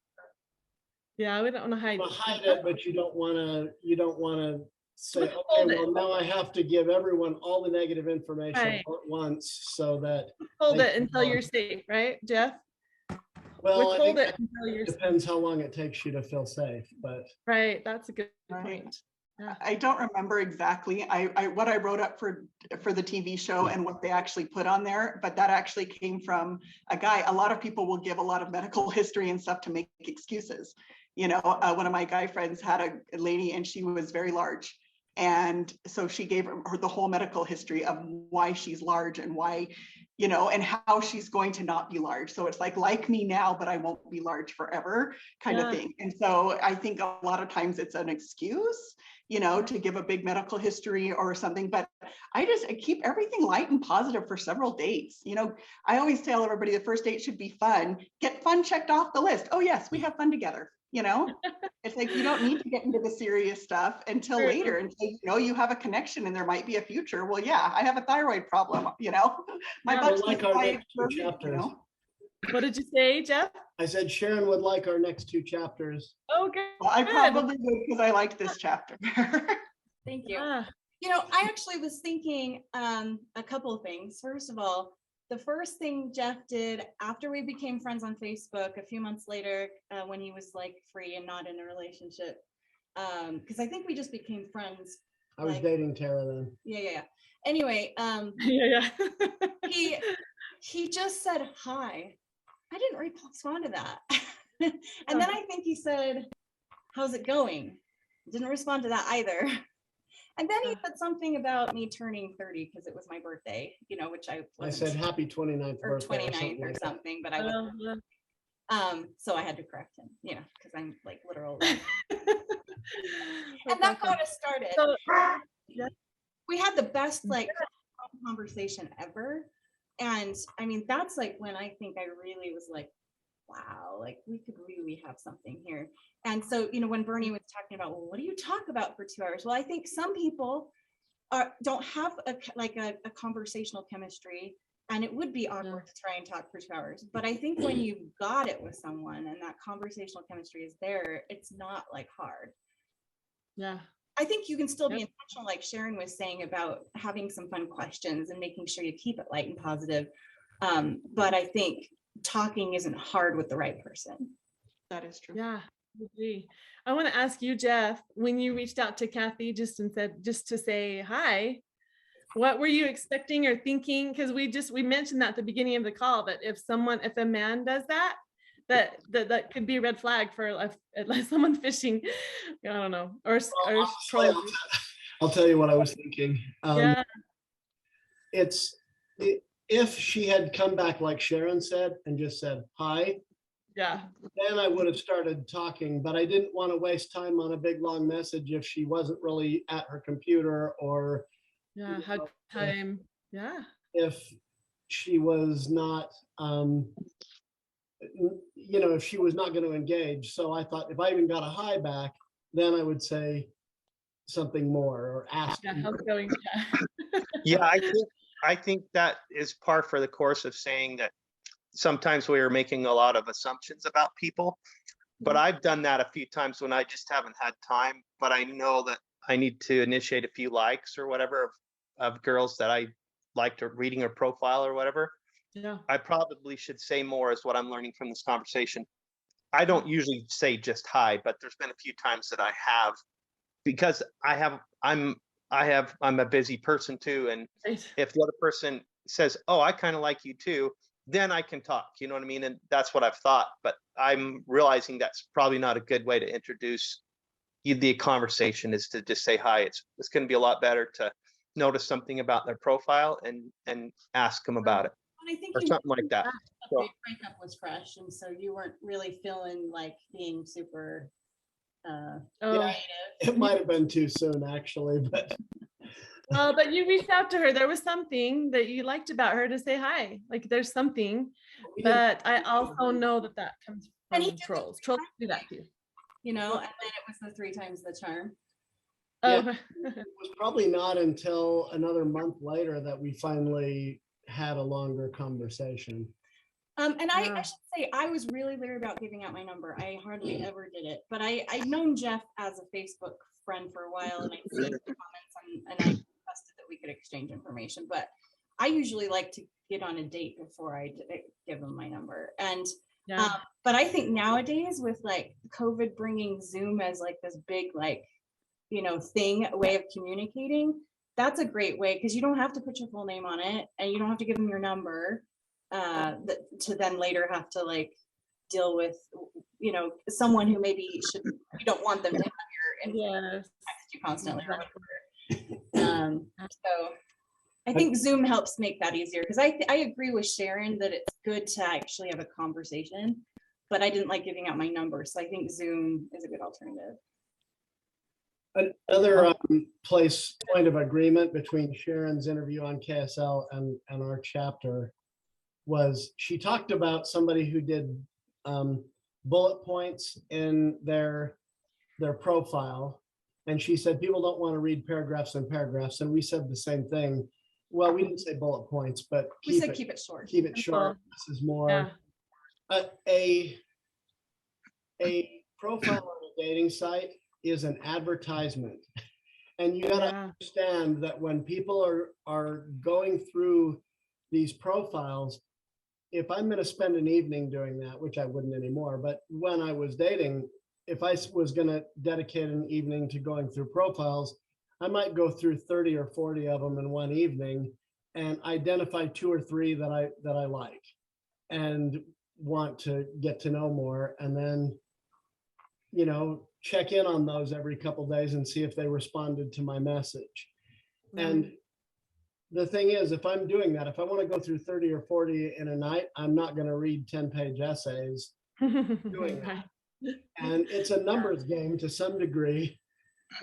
[SPEAKER 1] Yeah, we don't want to hide
[SPEAKER 7] it, but you don't want to say, okay, well, now I have to give everyone all the negative information
[SPEAKER 1] right.
[SPEAKER 7] all at once, so that
[SPEAKER 1] hold it until you're safe, right, Jeff?
[SPEAKER 7] Well,
[SPEAKER 1] hold it until you're
[SPEAKER 7] depends how long it takes you to feel safe, but
[SPEAKER 1] right, that's a good point.
[SPEAKER 2] Yeah. I don't remember exactly what I wrote up for the TV show and what they actually put on there, but that actually came from a guy. A lot of people will give a lot of medical history and stuff to make excuses. You know, one of my guy friends had a lady and she was very large. And so she gave her the whole medical history of why she's large and why, you know, and how she's going to not be large. So it's like me now, but I won't be large forever kind of thing. And so I think a lot of times it's an excuse, you know, to give a big medical history or something. But I keep everything light and positive for several dates. You know, I always tell everybody the first date should be fun. Get fun checked off the list. Oh yes, we have fun together. You know, it's like you don't need to get into the serious stuff until later, until you know you have a connection and there might be a future. Well, yeah, I have a thyroid problem, you know. My butt's
[SPEAKER 7] like our next two
[SPEAKER 2] you
[SPEAKER 7] chapters.
[SPEAKER 2] know?
[SPEAKER 1] What did you say, Jeff?
[SPEAKER 7] I said Sharon would like our next two chapters.
[SPEAKER 1] Okay.
[SPEAKER 2] Well, I probably would because I liked this chapter.
[SPEAKER 10] Thank you. You know, I actually was thinking a couple of things. First of all, the first thing Jeff did after we became friends on Facebook a few months later, when he was like free and not in a relationship, because I think we just became friends.
[SPEAKER 7] I was dating Tara then.
[SPEAKER 10] Yeah. Anyway,
[SPEAKER 1] yeah.
[SPEAKER 10] he just said hi. I didn't respond to that. And then I think he said, "How's it going?" Didn't respond to that either. And then he said something about me turning 30 because it was my birthday, you know, which I
[SPEAKER 7] said happy 29th
[SPEAKER 10] or
[SPEAKER 7] birthday
[SPEAKER 10] 29th or something, but I wasn't. So I had to correct him, you know, because I'm like literal. And that got us started. So, we had the best like conversation ever. And I mean, that's like when I think I really was like, wow, like we could really have something here. And so, you know, when Bernie was talking about, well, what do you talk about for 2 hours? Well, I think some people don't have a conversational chemistry, and it would be awkward to try and talk for 2 hours. But I think when you got it with someone and that conversational chemistry is there, it's not like hard.
[SPEAKER 1] Yeah.
[SPEAKER 10] I think you can still be intentional, like Sharon was saying, about having some fun questions and making sure you keep it light and positive. But I think talking isn't hard with the right person.
[SPEAKER 2] That is true.
[SPEAKER 1] Yeah. I want to ask you, Jeff, when you reached out to Cathy just to say hi, what were you expecting or thinking? Because we mentioned that at the beginning of the call, that if a man does that could be a red flag for someone fishing. I don't know, or trolling.
[SPEAKER 7] I'll tell you what I was thinking.
[SPEAKER 1] Yeah.
[SPEAKER 7] If she had come back like Sharon said and just said hi,
[SPEAKER 1] yeah,
[SPEAKER 7] then I would have started talking, but I didn't want to waste time on a big long message if she wasn't really at her computer or
[SPEAKER 1] had time. Yeah.
[SPEAKER 7] If she was not if she was not going to engage. So I thought if I even got a hi back, then I would say something more or ask.
[SPEAKER 1] Yeah, how's it going?
[SPEAKER 5] Yeah, I think that is par for the course of saying that sometimes we are making a lot of assumptions about people, but I've done that a few times when I just haven't had time, but I know that I need to initiate a few likes or whatever of girls that I liked or reading her profile or whatever.
[SPEAKER 1] Yeah. I
[SPEAKER 5] probably should say more is what I'm learning from this conversation. I don't usually say just hi, but there's been a few times that I have, because I'm a busy person too. And if the other person says, "Oh, I kind of like you too," then I can talk, you know what I mean? And that's what I've thought, but I'm realizing that's probably not a good way to introduce the conversation, is to just say hi. It's going to be a lot better to notice something about their profile and ask them about it,
[SPEAKER 10] And I think
[SPEAKER 5] or something like that.
[SPEAKER 10] The breakup was fresh, and so you weren't really feeling like being super
[SPEAKER 7] Yeah, it might have been too soon, actually, but
[SPEAKER 1] but you reached out to her. There was something that you liked about her to say hi. Like there's something, but I also know that comes from trolls. Trolls do that too.
[SPEAKER 10] You know, and then it was the 3 times the charm.
[SPEAKER 1] Oh,
[SPEAKER 7] yeah, it was probably not until another month later that we finally had a longer conversation.
[SPEAKER 10] And I should say, I was really leery about giving out my number. I hardly ever did it, but I'd known Jeff as a Facebook friend for a while, and I'd seen the comments, and I requested that we could exchange information. But I usually like to get on a date before I give him my number. And but I think nowadays with like COVID bringing Zoom as like this big like, you know, way of communicating, that's a great way, because you don't have to put your full name on it, and you don't have to give them your number to then later have to like deal with, you know, someone who maybe you don't want them to have your text you constantly or whatever. So I think Zoom helps make that easier, because I agree with Sharon that it's good to actually have a conversation, but I didn't like giving out my number, so I think Zoom is a good alternative.
[SPEAKER 7] Another point of agreement between Sharon's interview on KSL and our chapter was she talked about somebody who did bullet points in their profile, and she said people don't want to read paragraphs and paragraphs, and we said the same thing. Well, we didn't say bullet points, but
[SPEAKER 10] we said keep it short.
[SPEAKER 7] Keep it short. This is more a profile on a dating site is an advertisement, and you got to understand that when people are going through these profiles, if I'm going to spend an evening doing that, which I wouldn't anymore, but when I was dating, if I was going to dedicate an evening to going through profiles, I might go through 30 or 40 of them in one evening and identify 2 or 3 that I like and want to get to know more, and then, you know, check in on those every couple of days and see if they responded to my message. And the thing is, if I'm doing that, if I want to go through 30 or 40 in a night, I'm not going to read 10-page essays doing that. And it's a numbers game to some degree.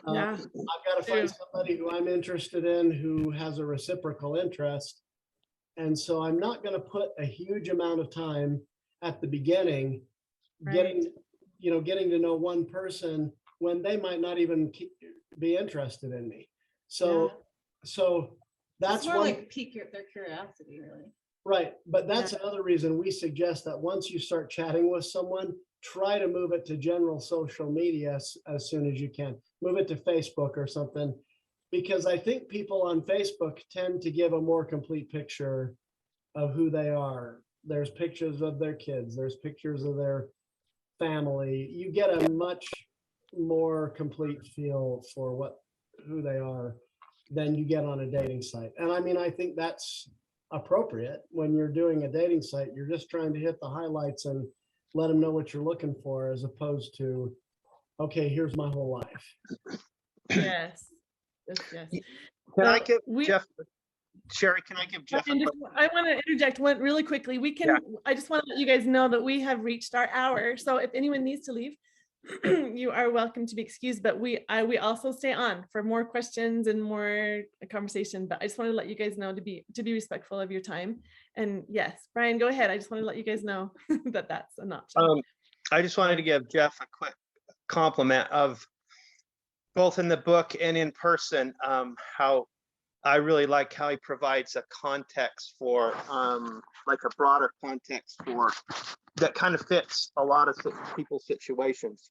[SPEAKER 7] I've got to find somebody who I'm interested in who has a reciprocal interest. And so I'm not going to put a huge amount of time at the beginning getting to know one person when they might not even be interested in me. So that's
[SPEAKER 10] more like pique their curiosity, really.
[SPEAKER 7] Right. But that's another reason we suggest that once you start chatting with someone, try to move it to general social media as soon as you can. Move it to Facebook or something, because I think people on Facebook tend to give a more complete picture of who they are. There's pictures of their kids. There's pictures of their family. You get a much more complete feel for who they are than you get on a dating site. And I mean, I think that's appropriate. When you're doing a dating site, you're just trying to hit the highlights and let them know what you're looking for, as opposed to, okay, here's my whole life.
[SPEAKER 1] Yes.
[SPEAKER 5] Can I give Jeff, Sherry, can I give Jeff
[SPEAKER 1] I want to interject one really quickly. I just want to let you guys know that we have reached our hour. So if anyone needs to leave, you are welcome to be excused, but we also stay on for more questions and more conversation. But I just want to let you guys know to be respectful of your time. And yes, Brian, go ahead. I just want to let you guys know that that's an option.
[SPEAKER 5] I just wanted to give Jeff a quick compliment of both in the book and in person, how I really like how he provides a context for like a broader context for that kind of fits a lot of people's situations.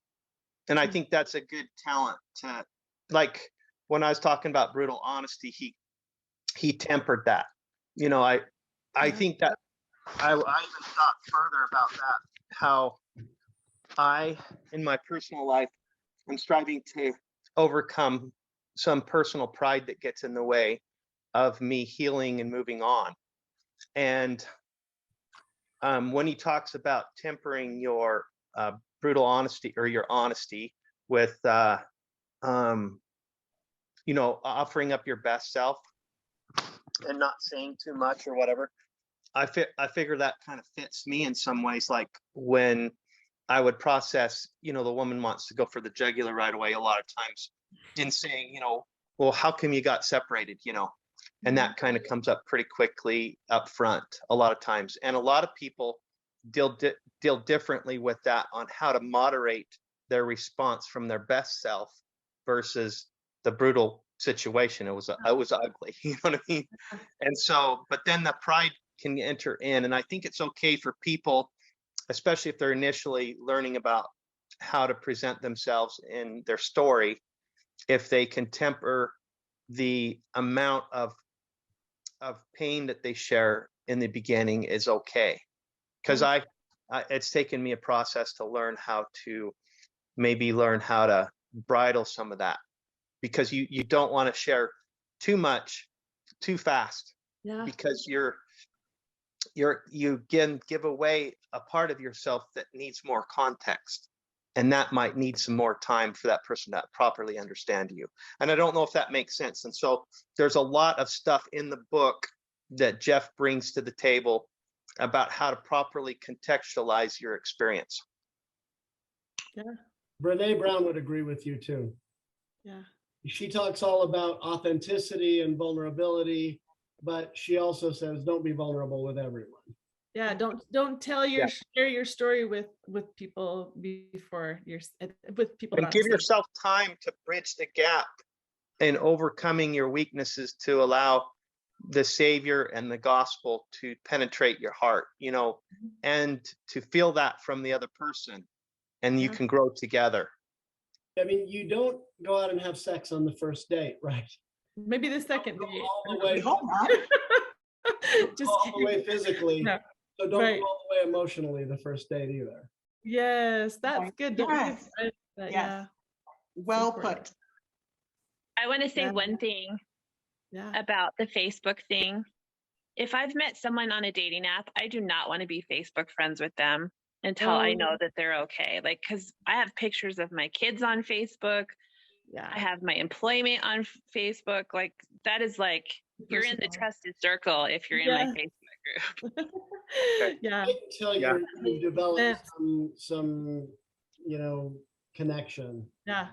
[SPEAKER 5] And I think that's a good talent to, like when I was talking about brutal honesty, he tempered that. You know, I think that I even thought further about that, how I, in my personal life, I'm striving to overcome some personal pride that gets in the way of me healing and moving on. And when he talks about tempering your brutal honesty or your honesty with, offering up your best self and not saying too much or whatever. I figure that kind of fits me in some ways. Like when I would process, the woman wants to go for the jugular right away a lot of times in saying, well, how come you got separated, and that kind of comes up pretty quickly up front a lot of times. And a lot of people deal differently with that on how to moderate their response from their best self versus the brutal situation. It was ugly, you know what I mean? And so, but then the pride can enter in. And I think it's okay for people, especially if they're initially learning about how to present themselves in their story, if they can temper the amount of pain that they share in the beginning is okay. Because it's taken me a process to learn how to bridle some of that, because you don't want to share too much too fast, because you give away a part of yourself that needs more context, and that might need some more time for that person to properly understand you. And I don't know if that makes sense. And so there's a lot of stuff in the book that Jeff brings to the table about how to properly contextualize your experience.
[SPEAKER 7] Yeah. Brene Brown would agree with you too.
[SPEAKER 1] Yeah.
[SPEAKER 7] She talks all about authenticity and vulnerability, but she also says don't be vulnerable with everyone.
[SPEAKER 1] Yeah, don't share your story with people before with people.
[SPEAKER 5] And give yourself time to bridge the gap in overcoming your weaknesses to allow the Savior and the gospel to penetrate your heart, and to feel that from the other person, and you can grow together.
[SPEAKER 7] I mean, you don't go out and have sex on the first date, right?
[SPEAKER 1] Maybe the second date.
[SPEAKER 7] All the way,
[SPEAKER 1] just
[SPEAKER 7] all the way physically. No. So don't go all the way emotionally the first date either.
[SPEAKER 1] Yes, that's good.
[SPEAKER 2] Yes.
[SPEAKER 1] Yeah.
[SPEAKER 2] Well put.
[SPEAKER 6] I want to say one thing about the Facebook thing. If I've met someone on a dating app, I do not want to be Facebook friends with them until I know that they're okay. Like, because I have pictures of my kids on Facebook.
[SPEAKER 1] Yeah.
[SPEAKER 6] I have my employment on Facebook. Like, that is like, you're in the trusted circle if you're in my Facebook group.
[SPEAKER 1] Yeah.
[SPEAKER 7] I can tell you've developed some connection.
[SPEAKER 1] Yeah.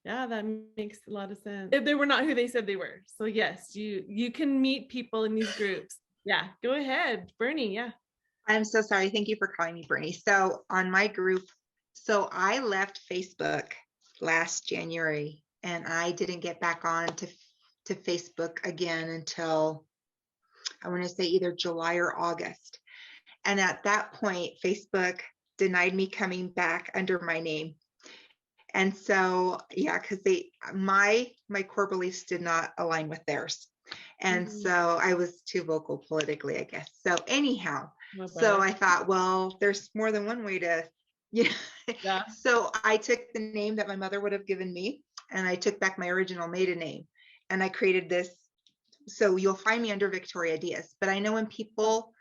[SPEAKER 1] Yeah, that makes a lot of sense. If they were not who they said they were. So yes, you can meet people in these groups. Yeah, go ahead, Bernie. Yeah.
[SPEAKER 3] I'm so sorry. Thank you for calling me Bernie. So on my group, so I left Facebook last January, and I didn't get back on to Facebook again until I want to say either July or August. And at that point, Facebook denied me coming back under my name. And so, because my core beliefs did not align with theirs. And so I was too vocal politically, I guess. So anyhow, so I thought, well, there's more than one way to, So I took the name that my mother would have given me, and I took back my original maiden name, and I created this. So you'll find me under Victoria Diaz, but I know when people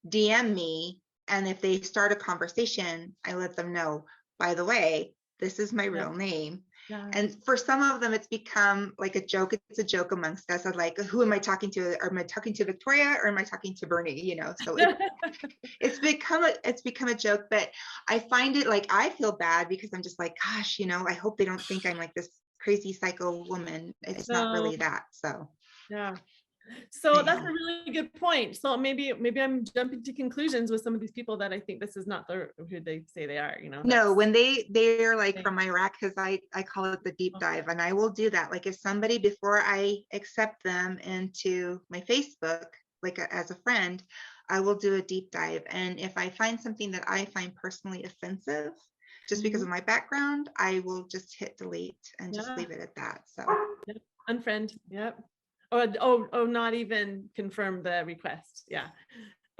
[SPEAKER 3] DM me, and if they start a conversation, I let them know, by the way, this is my real name. Yeah. And for some of them, it's become like a joke. It's a joke amongst us. I'm like, who am I talking to? Am I talking to Victoria or am I talking to Bernie? So it's become a joke, but I find it like, I feel bad because I'm just like, gosh, I hope they don't think I'm like this crazy psycho woman. It's not really that. So,
[SPEAKER 1] yeah. So that's a really good point. So maybe I'm jumping to conclusions with some of these people that I think this is not who they say they are,
[SPEAKER 3] No, when they're like from Iraq, because I call it the deep dive, and I will do that. Like if somebody, before I accept them into my Facebook, like as a friend, I will do a deep dive. And if I find something that I find personally offensive, just because of my background, I will just hit delete and just leave it at that. So
[SPEAKER 1] unfriend. Yep. Oh, not even confirm the request. Yeah,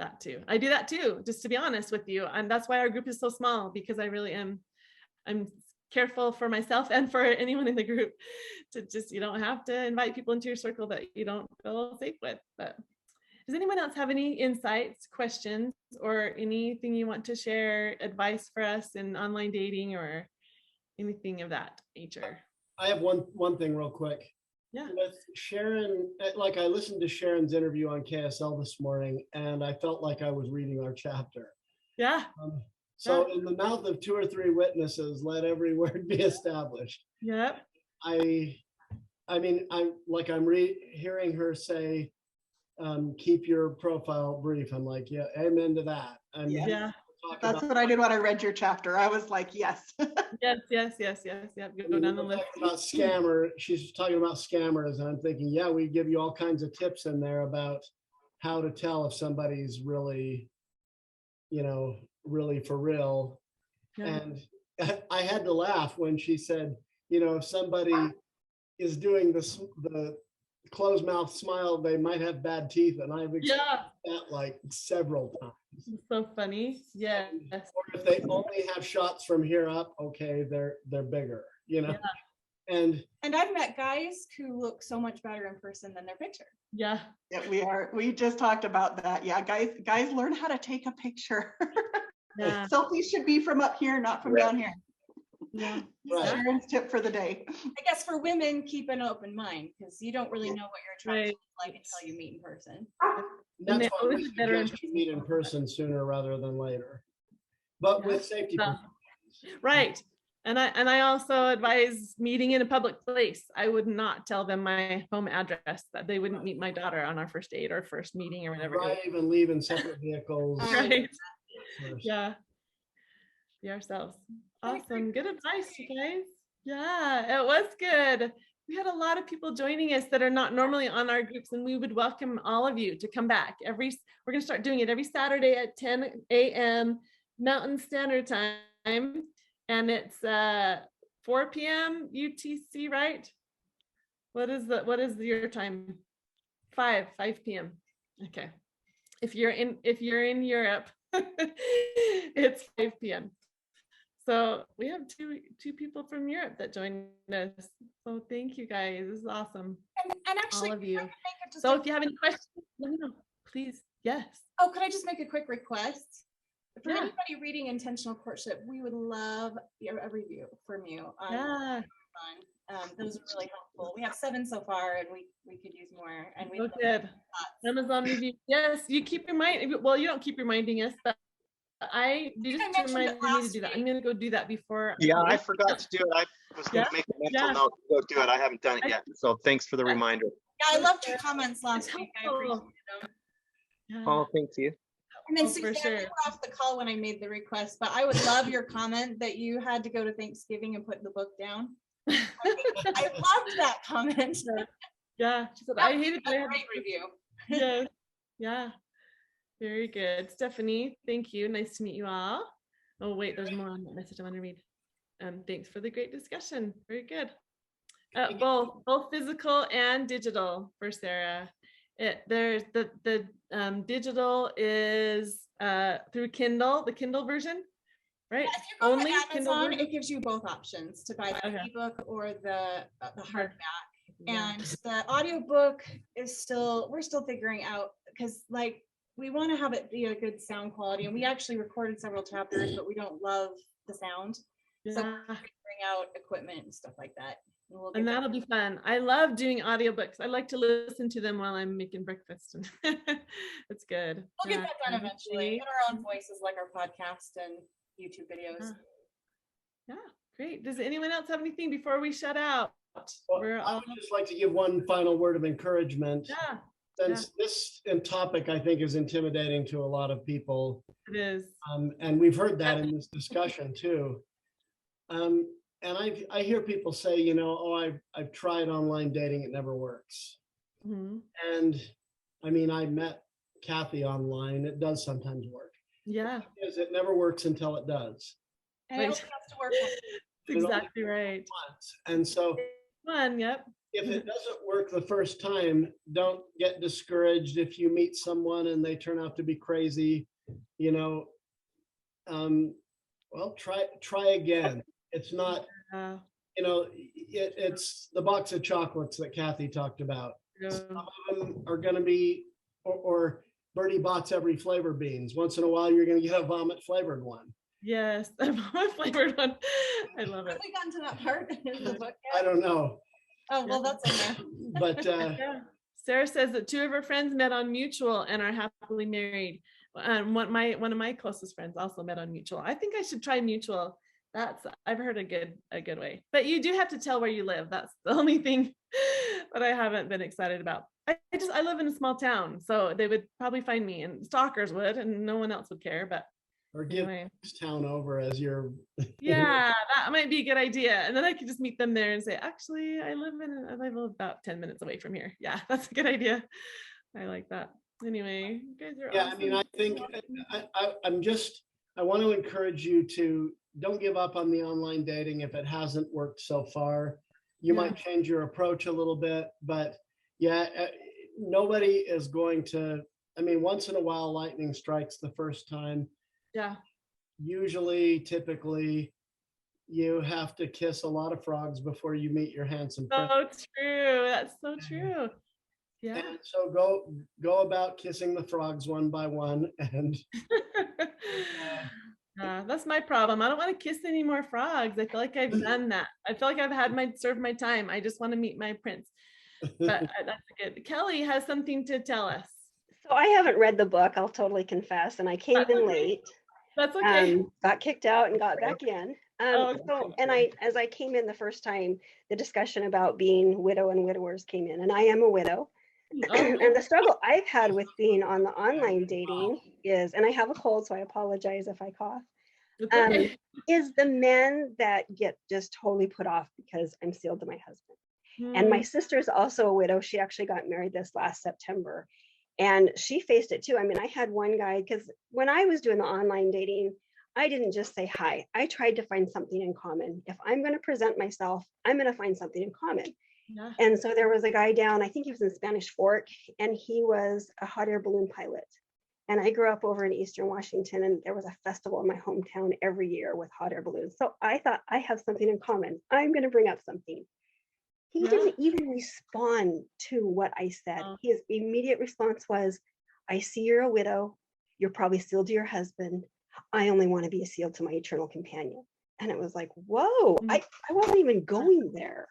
[SPEAKER 1] that too. I do that too, just to be honest with you. And that's why our group is so small, because I really I'm careful for myself and for anyone in the group to just, you don't have to invite people into your circle that you don't feel safe with. But Does anyone else have any insights, questions, or anything you want to share, advice for us in online dating or anything of that nature?
[SPEAKER 7] I have one thing real quick.
[SPEAKER 1] Yeah.
[SPEAKER 7] With Sharon, like I listened to Sharon's interview on KSL this morning, and I felt like I was reading our chapter.
[SPEAKER 1] Yeah.
[SPEAKER 7] So in the mouth of 2 or 3 witnesses, let every word be established.
[SPEAKER 1] Yep.
[SPEAKER 7] I mean, I'm hearing her say, keep your profile brief. I'm like, yeah, amen to that.
[SPEAKER 1] Yeah.
[SPEAKER 2] That's what I did when I read your chapter. I was like, yes.
[SPEAKER 1] Yes. Go down the list.
[SPEAKER 7] About scammer, she's talking about scammers, and I'm thinking, yeah, we give you all kinds of tips in there about how to tell if somebody's really, really for real. Yeah. And I had to laugh when she said, if somebody is doing the closed mouth smile, they might have bad teeth, and I've experienced that like several times.
[SPEAKER 1] It's so funny. Yeah.
[SPEAKER 7] Or if they only have shots from here up, okay, they're bigger, Yeah. And
[SPEAKER 10] I've met guys who look so much better in person than their picture.
[SPEAKER 1] Yeah.
[SPEAKER 2] Yeah, we just talked about that. Yeah, guys learn how to take a picture. Yeah. Selfies should be from up here, not from down here.
[SPEAKER 1] Yeah.
[SPEAKER 2] Right. Sharon's tip for the day.
[SPEAKER 10] I guess for women, keep an open mind, because you don't really know what your attraction is like until you meet in person.
[SPEAKER 7] That's why we suggest you meet in person sooner rather than later, but with safety precautions.
[SPEAKER 1] Right. And I also advise meeting in a public place. I would not tell them my home address, that they wouldn't meet my daughter on our first date or first meeting or whatever.
[SPEAKER 7] Right, even leave in separate vehicles.
[SPEAKER 1] Right. Yeah. Be ourselves. Awesome. Good advice, you guys. Yeah, it was good. We had a lot of people joining us that are not normally on our groups, and we would welcome all of you to come back. We're going to start doing it every Saturday at 10 a.m. Mountain Standard Time, and it's 4 p.m. UTC, right? What is your time? 5 p.m. Okay. If you're in Europe, it's 5 p.m. So we have two people from Europe that joined us. So thank you guys. This is awesome.
[SPEAKER 10] And actually,
[SPEAKER 1] all of you. So if you have any questions, let me know, please. Yes.
[SPEAKER 10] Oh, could I just make a quick request? For anybody reading Intentional Courtship, we would love a review from you. Those are really helpful. We have 7 so far, and we could use more. And we
[SPEAKER 1] good. Amazon review. Yes, you keep reminding. Well, you don't keep reminding us, but you just reminded me to do that. I'm gonna go do that before.
[SPEAKER 5] Yeah, I forgot to do it. I was gonna make a mental note to go do it. I haven't done it yet. So thanks for the reminder.
[SPEAKER 10] Yeah, I loved your comments last week. I appreciate them.
[SPEAKER 1] Yeah.
[SPEAKER 5] Oh, thank you.
[SPEAKER 10] And then Suzanne, you were off the call when I made the request, but I would love your comment that you had to go to Thanksgiving and put the book down. I loved that comment.
[SPEAKER 1] Yeah, she said, I hated
[SPEAKER 10] a great review.
[SPEAKER 1] Yes. Yeah. Very good. Stephanie, thank you. Nice to meet you all. Oh, wait, there's more on that message I want to read. Thanks for the great discussion. Very good. Both physical and digital for Sarah. There's the digital is through Kindle, the Kindle version, right?
[SPEAKER 10] Yeah, if you go only to Amazon, it gives you both options to buy the ebook or the hardback. Yeah. And the audiobook is we're still figuring out, because like we want to have it be a good sound quality, and we actually recorded several chapters, but we don't love the sound. Yeah. So we're figuring out equipment and stuff like that.
[SPEAKER 1] And that'll be fun. I love doing audiobooks. I like to listen to them while I'm making breakfast. It's good.
[SPEAKER 10] We'll get that done eventually. Get our own voices, like our podcast and YouTube videos.
[SPEAKER 1] Yeah, great. Does anyone else have anything before we shut out?
[SPEAKER 7] Well, I would just like to give one final word of encouragement.
[SPEAKER 1] Yeah.
[SPEAKER 7] Since this topic, I think, is intimidating to a lot of people.
[SPEAKER 1] It is.
[SPEAKER 7] And we've heard that in this discussion too. And I hear people say, I've tried online dating, it never works. Mm-hmm. And I mean, I met Cathy online. It does sometimes work.
[SPEAKER 1] Yeah.
[SPEAKER 7] Because it never works until it does.
[SPEAKER 10] And it has to work.
[SPEAKER 1] Exactly right.
[SPEAKER 7] Once. And so
[SPEAKER 1] yep.
[SPEAKER 7] If it doesn't work the first time, don't get discouraged if you meet someone and they turn out to be crazy. Well, try again. It's not, it's the box of chocolates that Cathy talked about. Some of them are going to be or Bertie Bott's every flavor beans. Once in a while, you're going to get a vomit flavored one.
[SPEAKER 1] Yes, the vomit flavored one. I love it.
[SPEAKER 10] Have we gotten to that part in the book
[SPEAKER 7] I
[SPEAKER 10] yet?
[SPEAKER 7] don't know,
[SPEAKER 10] Oh, well, that's in there.
[SPEAKER 7] but
[SPEAKER 1] Yeah. Sarah says that 2 of her friends met on mutual and are happily married. One of my closest friends also met on mutual. I think I should try mutual. I've heard a good way. But you do have to tell where you live. That's the only thing that I haven't been excited about. I live in a small town, so they would probably find me, and stalkers would, and no one else would care. But
[SPEAKER 7] or give
[SPEAKER 1] anyway.
[SPEAKER 7] this town over as your.
[SPEAKER 1] Yeah, that might be a good idea. And then I could just meet them there and say, actually, I live about 10 minutes away from here. Yeah, that's a good idea. I like that. Anyway, you guys are awesome.
[SPEAKER 7] I mean, I think I want to encourage you to don't give up on the online dating if it hasn't worked so far. You might change your approach a little bit, but nobody is going to, I mean, once in a while, lightning strikes the first time.
[SPEAKER 1] Yeah.
[SPEAKER 7] Usually, typically, you have to kiss a lot of frogs before you meet your handsome prince.
[SPEAKER 1] So true. That's so true. Yeah.
[SPEAKER 7] And so go about kissing the frogs one by one. And
[SPEAKER 1] that's my problem. I don't want to kiss any more frogs. I feel like I've done that. I feel like I've served my time. I just want to meet my prince. But that's good. Kelly has something to tell us.
[SPEAKER 12] So I haven't read the book, I'll totally confess, and I came in late.
[SPEAKER 1] That's okay.
[SPEAKER 12] Got kicked out and got back in. As I came in the first time, the discussion about being widow and widowers came in, and I am a widow. And the struggle I've had with being on the online dating is, and I have a cold, so I apologize if I cough, is the men that get just totally put off because I'm sealed to my husband. And my sister's also a widow. She actually got married this last September. And she faced it too. I mean, I had one guy, because when I was doing the online dating, I didn't just say hi. I tried to find something in common. If I'm going to present myself, I'm going to find something in common. Yeah. And so there was a guy down, I think he was in Spanish Fork, and he was a hot air balloon pilot. And I grew up over in Eastern Washington, and there was a festival in my hometown every year with hot air balloons. So I thought, I have something in common. I'm going to bring up something. He didn't even respond to what I said. His immediate response was, I see you're a widow. You're probably sealed to your husband. I only want to be sealed to my eternal companion. And it was like, whoa, I wasn't even going there.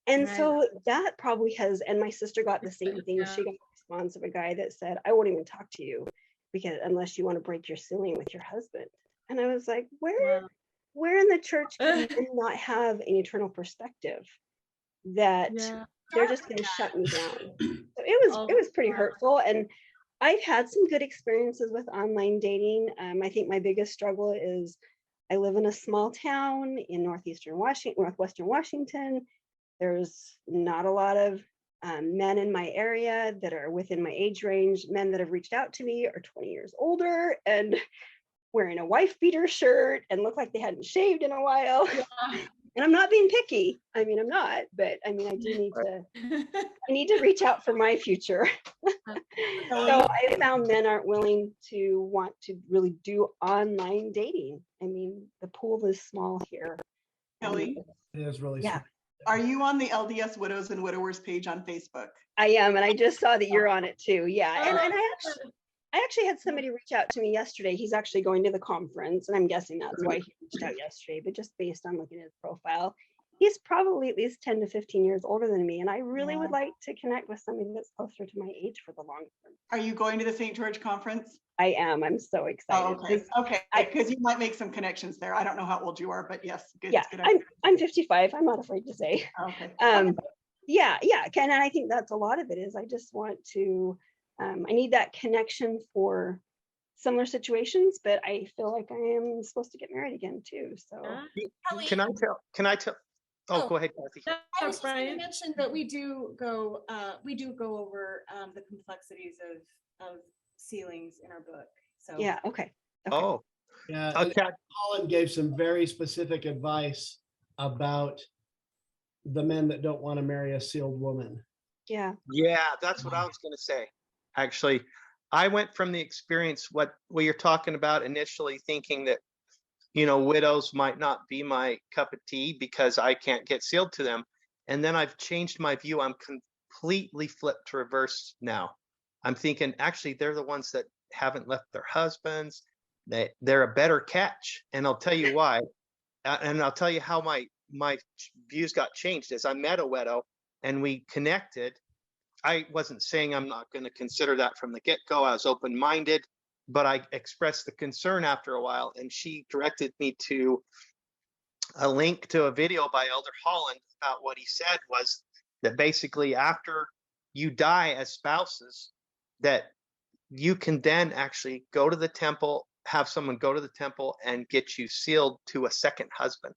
[SPEAKER 12] And so that probably has, and my sister got the same thing. She got a response of a guy that said, I won't even talk to you because unless you want to break your sealing with your husband. And I was like, where in the church can you not have an eternal perspective? That they're just going to shut me down. So it was pretty hurtful. And I've had some good experiences with online dating. I think my biggest struggle is I live in a small town in northwestern Washington. There's not a lot of men in my area that are within my age range. Men that have reached out to me are 20 years older and wearing a wife beater shirt and look like they hadn't shaved in a while. And I'm not being picky. I mean, I'm not, but I mean, I do need to reach out for my future. So I found men aren't willing to want to really do online dating. I mean, the pool is small here.
[SPEAKER 2] Kelly?
[SPEAKER 7] It is really
[SPEAKER 12] small.
[SPEAKER 2] Are you on the LDS Widows and Widowers page on Facebook?
[SPEAKER 12] I am, and I just saw that you're on it too. Yeah, and I actually had somebody reach out to me yesterday. He's actually going to the conference, and I'm guessing that's why he reached out yesterday, but just based on looking at his profile, he's probably at least 10 to 15 years older than me. And I really would like to connect with somebody that's closer to my age for the long term.
[SPEAKER 2] Are you going to the St. George conference?
[SPEAKER 12] I am. I'm so excited.
[SPEAKER 2] Oh, okay. Because you might make some connections there. I don't know how old you are, but yes. Good.
[SPEAKER 12] Yeah, I'm 55. I'm not afraid to say.
[SPEAKER 2] Okay.
[SPEAKER 12] Yeah. Ken, and I think that's a lot of it is I just want to, I need that connection for similar situations, but I feel like I am supposed to get married again too. So
[SPEAKER 5] can I tell? Oh, go ahead, Cathy.
[SPEAKER 10] I was just going to mention that we do go over the complexities of sealings in our book. So
[SPEAKER 12] yeah, okay.
[SPEAKER 5] Oh,
[SPEAKER 7] yeah. Colin gave some very specific advice about the men that don't want to marry a sealed woman.
[SPEAKER 12] Yeah.
[SPEAKER 5] Yeah, that's what I was going to say. Actually, I went from the experience what you're talking about initially, thinking that widows might not be my cup of tea because I can't get sealed to them, and then I've changed my view. I'm completely flipped to reverse now. I'm thinking actually they're the ones that haven't left their husbands. They're a better catch. And I'll tell you why. And I'll tell you how my views got changed as I met a widow and we connected. I wasn't saying I'm not going to consider that from the get-go. I was open-minded, but I expressed the concern after a while, and she directed me to a link to a video by Elder Holland about what he said was that basically after you die as spouses, that you can then actually go to the temple, have someone go to the temple and get you sealed to a second husband.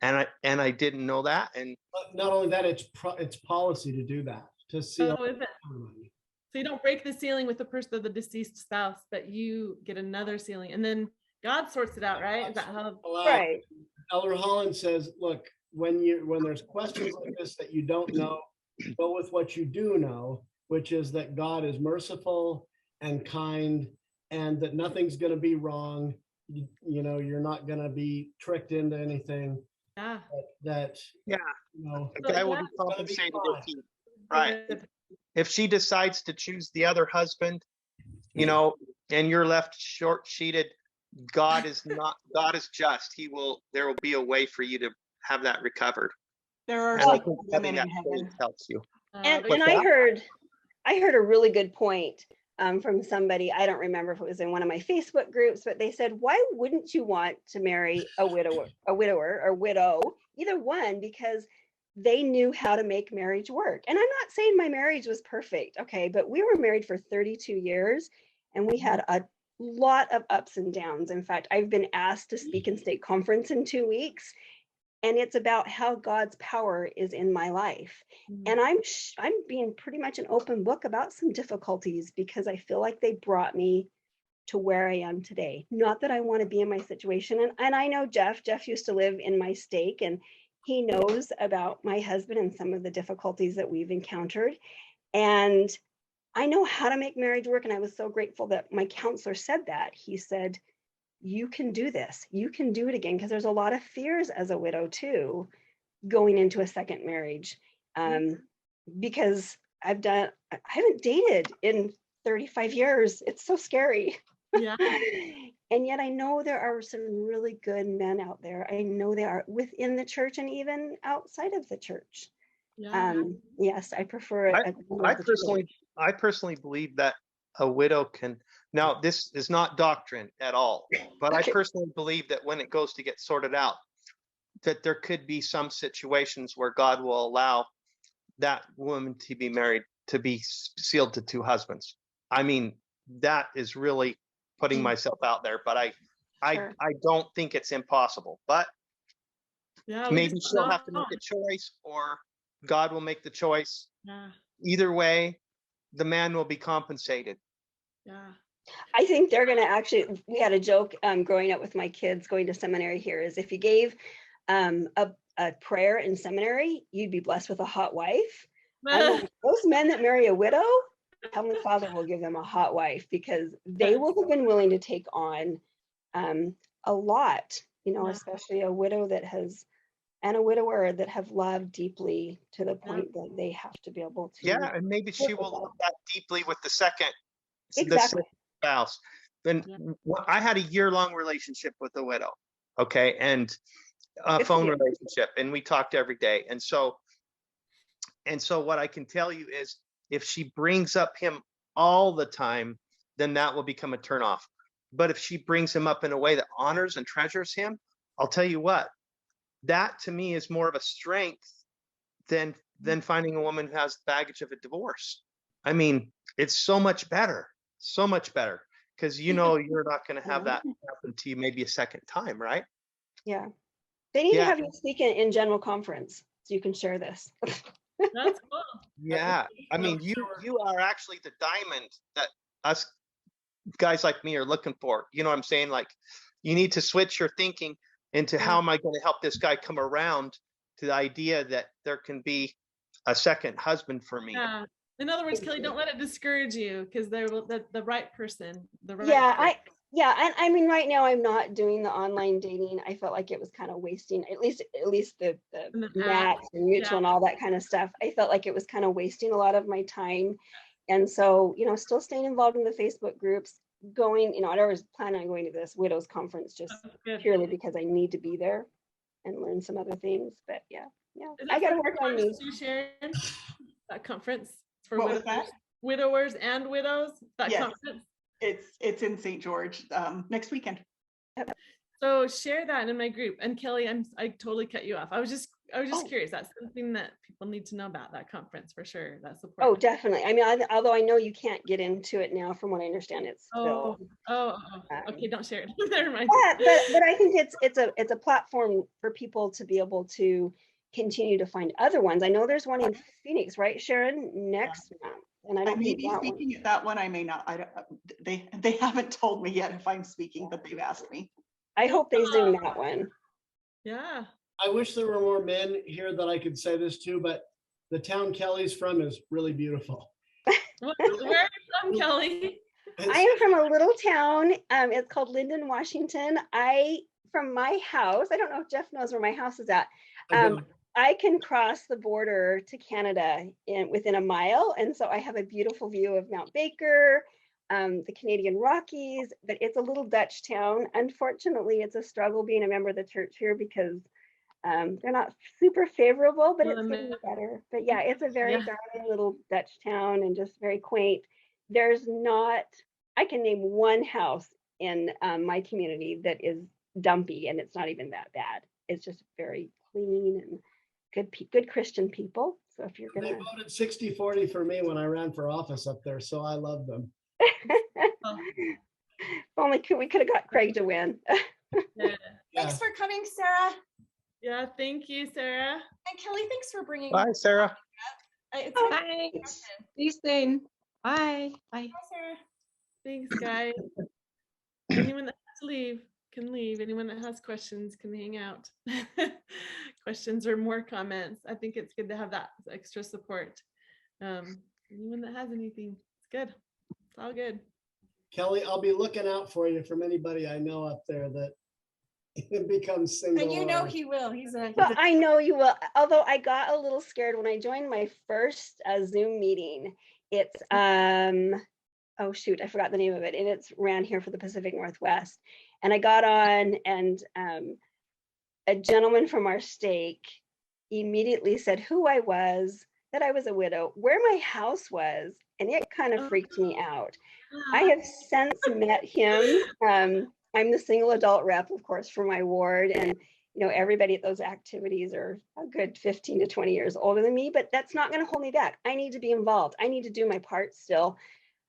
[SPEAKER 5] And I didn't know that. And
[SPEAKER 7] not only that, it's policy to do that, to seal.
[SPEAKER 1] Oh, is it? So you don't break the sealing with the person of the deceased spouse, but you get another sealing, and then God sorts it out, right? Is that how?
[SPEAKER 12] Right.
[SPEAKER 7] Elder Holland says, look, when there's questions like this that you don't know, go with what you do know, which is that God is merciful and kind, and that nothing's going to be wrong. You know, you're not going to be tricked into anything.
[SPEAKER 1] Yeah.
[SPEAKER 7] You know,
[SPEAKER 5] a guy will be compensated if he, right. If she decides to choose the other husband, you know, and you're left short-sheeted, God is just. There will be a way for you to have that recovered.
[SPEAKER 2] There are
[SPEAKER 5] having that faith helps you.
[SPEAKER 12] And I heard a really good point from somebody. I don't remember if it was in one of my Facebook groups, but they said, why wouldn't you want to marry a widower or widow, either one, because they knew how to make marriage work. And I'm not saying my marriage was perfect, okay, but we were married for 32 years and we had a lot of ups and downs. In fact, I've been asked to speak in state conference in 2 weeks, and it's about how God's power is in my life. And I'm being pretty much an open book about some difficulties because I feel like they brought me to where I am today. Not that I want to be in my situation. And I know Jeff used to live in my stake, and he knows about my husband and some of the difficulties that we've encountered. And I know how to make marriage work. And I was so grateful that my counselor said that. He said, you can do this. You can do it again. Because there's a lot of fears as a widow too, going into a second marriage. Because I haven't dated in 35 years. It's so scary.
[SPEAKER 1] Yeah.
[SPEAKER 12] And yet I know there are some really good men out there. I know they are within the church and even outside of the church.
[SPEAKER 1] Yeah.
[SPEAKER 12] Yes, I prefer it.
[SPEAKER 5] I personally believe that a widow can, now this is not doctrine at all, but I personally believe that when it goes to get sorted out, that there could be some situations where God will allow that woman to be married, to be sealed to two husbands. I mean, that is really putting myself out there, but I don't think it's impossible, but maybe she'll have to make a choice or God will make the choice.
[SPEAKER 1] Yeah.
[SPEAKER 5] Either way, the man will be compensated.
[SPEAKER 1] Yeah.
[SPEAKER 12] I think they're going to actually, we had a joke growing up with my kids going to seminary here, is if you gave a prayer in seminary, you'd be blessed with a hot wife. Those men that marry a widow, Heavenly Father will give them a hot wife because they will have been willing to take on a lot, you know, especially a widow that has, and a widower that have loved deeply to the point that they have to be able to.
[SPEAKER 5] Yeah, and maybe she will love that deeply with the second spouse. Then I had a year-long relationship with a widow, okay, and a phone relationship, and we talked every day. And so what I can tell you is, if she brings up him all the time, then that will become a turnoff. But if she brings him up in a way that honors and treasures him, I'll tell you what, that to me is more of a strength than finding a woman who has the baggage of a divorce. I mean, it's so much better, because you know you're not going to have that happen to you maybe a second time, right?
[SPEAKER 12] Yeah. They need to have you speak in general conference so you can share this.
[SPEAKER 1] That's cool.
[SPEAKER 5] Yeah. I mean, you are actually the diamond that us guys like me are looking for. You know what I'm saying? Like, you need to switch your thinking into how am I going to help this guy come around to the idea that there can be a second husband for me.
[SPEAKER 1] Yeah. In other words, Kelly, don't let it discourage you, because they're the right person.
[SPEAKER 12] And I mean, right now I'm not doing the online dating. I felt like it was kind of wasting, at least the Match and Mutual and all that kind of stuff. I felt like it was kind of wasting a lot of my time. And so, still staying involved in the Facebook groups, going, I always plan on going to this widows conference just purely because I need to be there and learn some other things. But yeah, I got to work on me.
[SPEAKER 1] Sharon, that conference for
[SPEAKER 2] What was that?
[SPEAKER 1] Widowers and widows. That
[SPEAKER 2] Yes.
[SPEAKER 1] conference.
[SPEAKER 2] It's in St. George next weekend.
[SPEAKER 1] So share that in my group. And Kelly, I totally cut you off. I was just curious. That's something that people need to know about, that conference for sure. That support.
[SPEAKER 12] Oh, definitely. I mean, although I know you can't get into it now, from what I understand, it's still.
[SPEAKER 1] Okay, don't share it. Never mind.
[SPEAKER 12] But I think it's a platform for people to be able to continue to find other ones. I know there's one in Phoenix, right, Sharon? Next month. And I may be
[SPEAKER 2] speaking at that one. I may not. They haven't told me yet if I'm speaking, but they've asked me.
[SPEAKER 12] I hope they Zoom that one.
[SPEAKER 1] Yeah.
[SPEAKER 7] I wish there were more men here that I could say this to, but the town Kelly's from is really beautiful.
[SPEAKER 1] Where are you from, Kelly?
[SPEAKER 12] I am from a little town. It's called Linden, Washington. From my house, I don't know if Jeff knows where my house is at. I can cross the border to Canada within a mile. And so I have a beautiful view of Mount Baker, the Canadian Rockies, but it's a little Dutch town. Unfortunately, it's a struggle being a member of the church here because they're not super favorable, but it's getting better. But yeah, it's a very darling little Dutch town and just very quaint. I can name one house in my community that is dumpy, and it's not even that bad. It's just very clean and good Christian people. So if you're gonna,
[SPEAKER 7] they voted 60-40 for me when I ran for office up there, so I love them.
[SPEAKER 12] Only we could have got Craig to win.
[SPEAKER 10] Thanks for coming, Sarah.
[SPEAKER 1] Yeah, thank you, Sarah.
[SPEAKER 10] And Kelly, thanks for bringing.
[SPEAKER 5] Bye, Sarah.
[SPEAKER 10] Bye.
[SPEAKER 8] See you soon. Bye.
[SPEAKER 10] Bye, Sarah.
[SPEAKER 1] Thanks, guys. Anyone that has to leave can leave. Anyone that has questions can hang out. Questions or more comments. I think it's good to have that extra support. Anyone that has anything, it's good. It's all good.
[SPEAKER 7] Kelly, I'll be looking out for you from anybody I know up there that becomes single.
[SPEAKER 10] And you know he will.
[SPEAKER 12] I know you will. Although I got a little scared when I joined my first Zoom meeting. It's oh shoot, I forgot the name of it, and it's ran here for the Pacific Northwest. And I got on, and a gentleman from our stake immediately said who I was, that I was a widow, where my house was, and it kind of freaked me out. I have since met him. I'm the single adult rep, of course, for my ward, and everybody at those activities are a good 15 to 20 years older than me, but that's not going to hold me back. I need to be involved. I need to do my part still.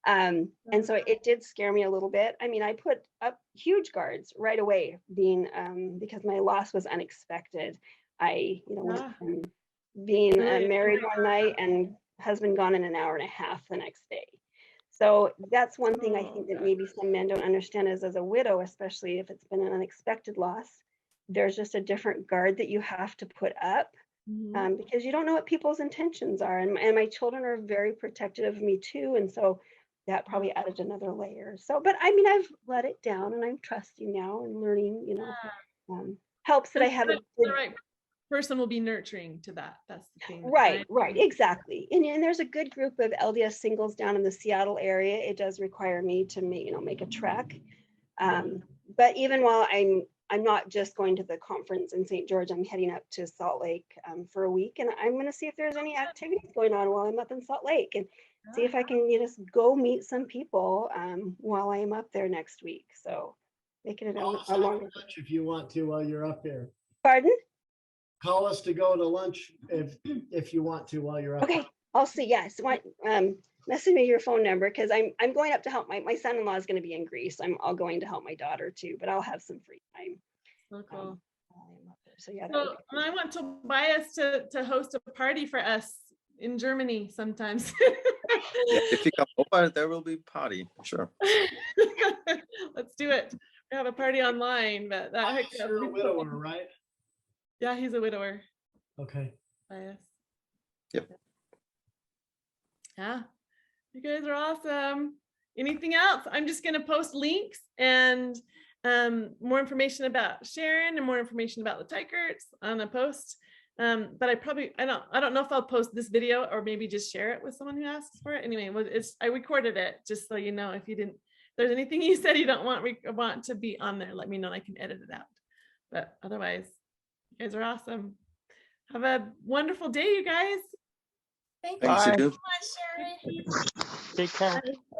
[SPEAKER 12] And so it did scare me a little bit. I mean, I put up huge guards right away, because my loss was unexpected. I, went from being married one night and husband gone in an hour and a half the next day. So that's one thing I think that maybe some men don't understand is, as a widow, especially if it's been an unexpected loss, there's just a different guard that you have to put up, because you don't know what people's intentions are. And my children are very protective of me too. And so that probably added another layer. So, but I mean, I've let it down and I'm trusting now and learning, helps that I have
[SPEAKER 1] the right person will be nurturing to that. That's the thing.
[SPEAKER 12] Right, exactly. And there's a good group of LDS singles down in the Seattle area. It does require me to make a trek. But even while I'm not just going to the conference in St. George, I'm heading up to Salt Lake for a week, and I'm going to see if there's any activities going on while I'm up in Salt Lake, and see if I can just go meet some people while I am up there next week. So making it a longer.
[SPEAKER 7] If you want to while you're up here.
[SPEAKER 12] Pardon?
[SPEAKER 7] Call us to go to lunch if you want to while you're up.
[SPEAKER 12] Okay, I'll see. Yes, message me your phone number, because I'm going up to help my son-in-law is going to be in Greece. I'm all going to help my daughter too, but I'll have some free time.
[SPEAKER 1] So cool.
[SPEAKER 12] So yeah.
[SPEAKER 1] So I want Tobias to host a party for us in Germany sometimes.
[SPEAKER 9] Yeah, if you come over, there will be party. Sure.
[SPEAKER 1] Let's do it. We have a party online, but
[SPEAKER 7] You're a widower, right?
[SPEAKER 1] Yeah, he's a widower.
[SPEAKER 7] Okay.
[SPEAKER 1] Bias.
[SPEAKER 9] Yep.
[SPEAKER 1] Yeah, you guys are awesome. Anything else? I'm just going to post links and more information about Sharon and more information about the Teicherts on a post But I don't know if I'll post this video or maybe just share it with someone who asks for it. Anyway, I recorded it just so you know, if there's anything you said you don't want to be on there, let me know and I can edit it out. But otherwise, you guys are awesome. Have a wonderful day, you guys.
[SPEAKER 10] Thank
[SPEAKER 9] Thanks, you
[SPEAKER 10] you
[SPEAKER 9] too.
[SPEAKER 10] so much, Sharon.
[SPEAKER 5] Take care.
[SPEAKER 1] Bye.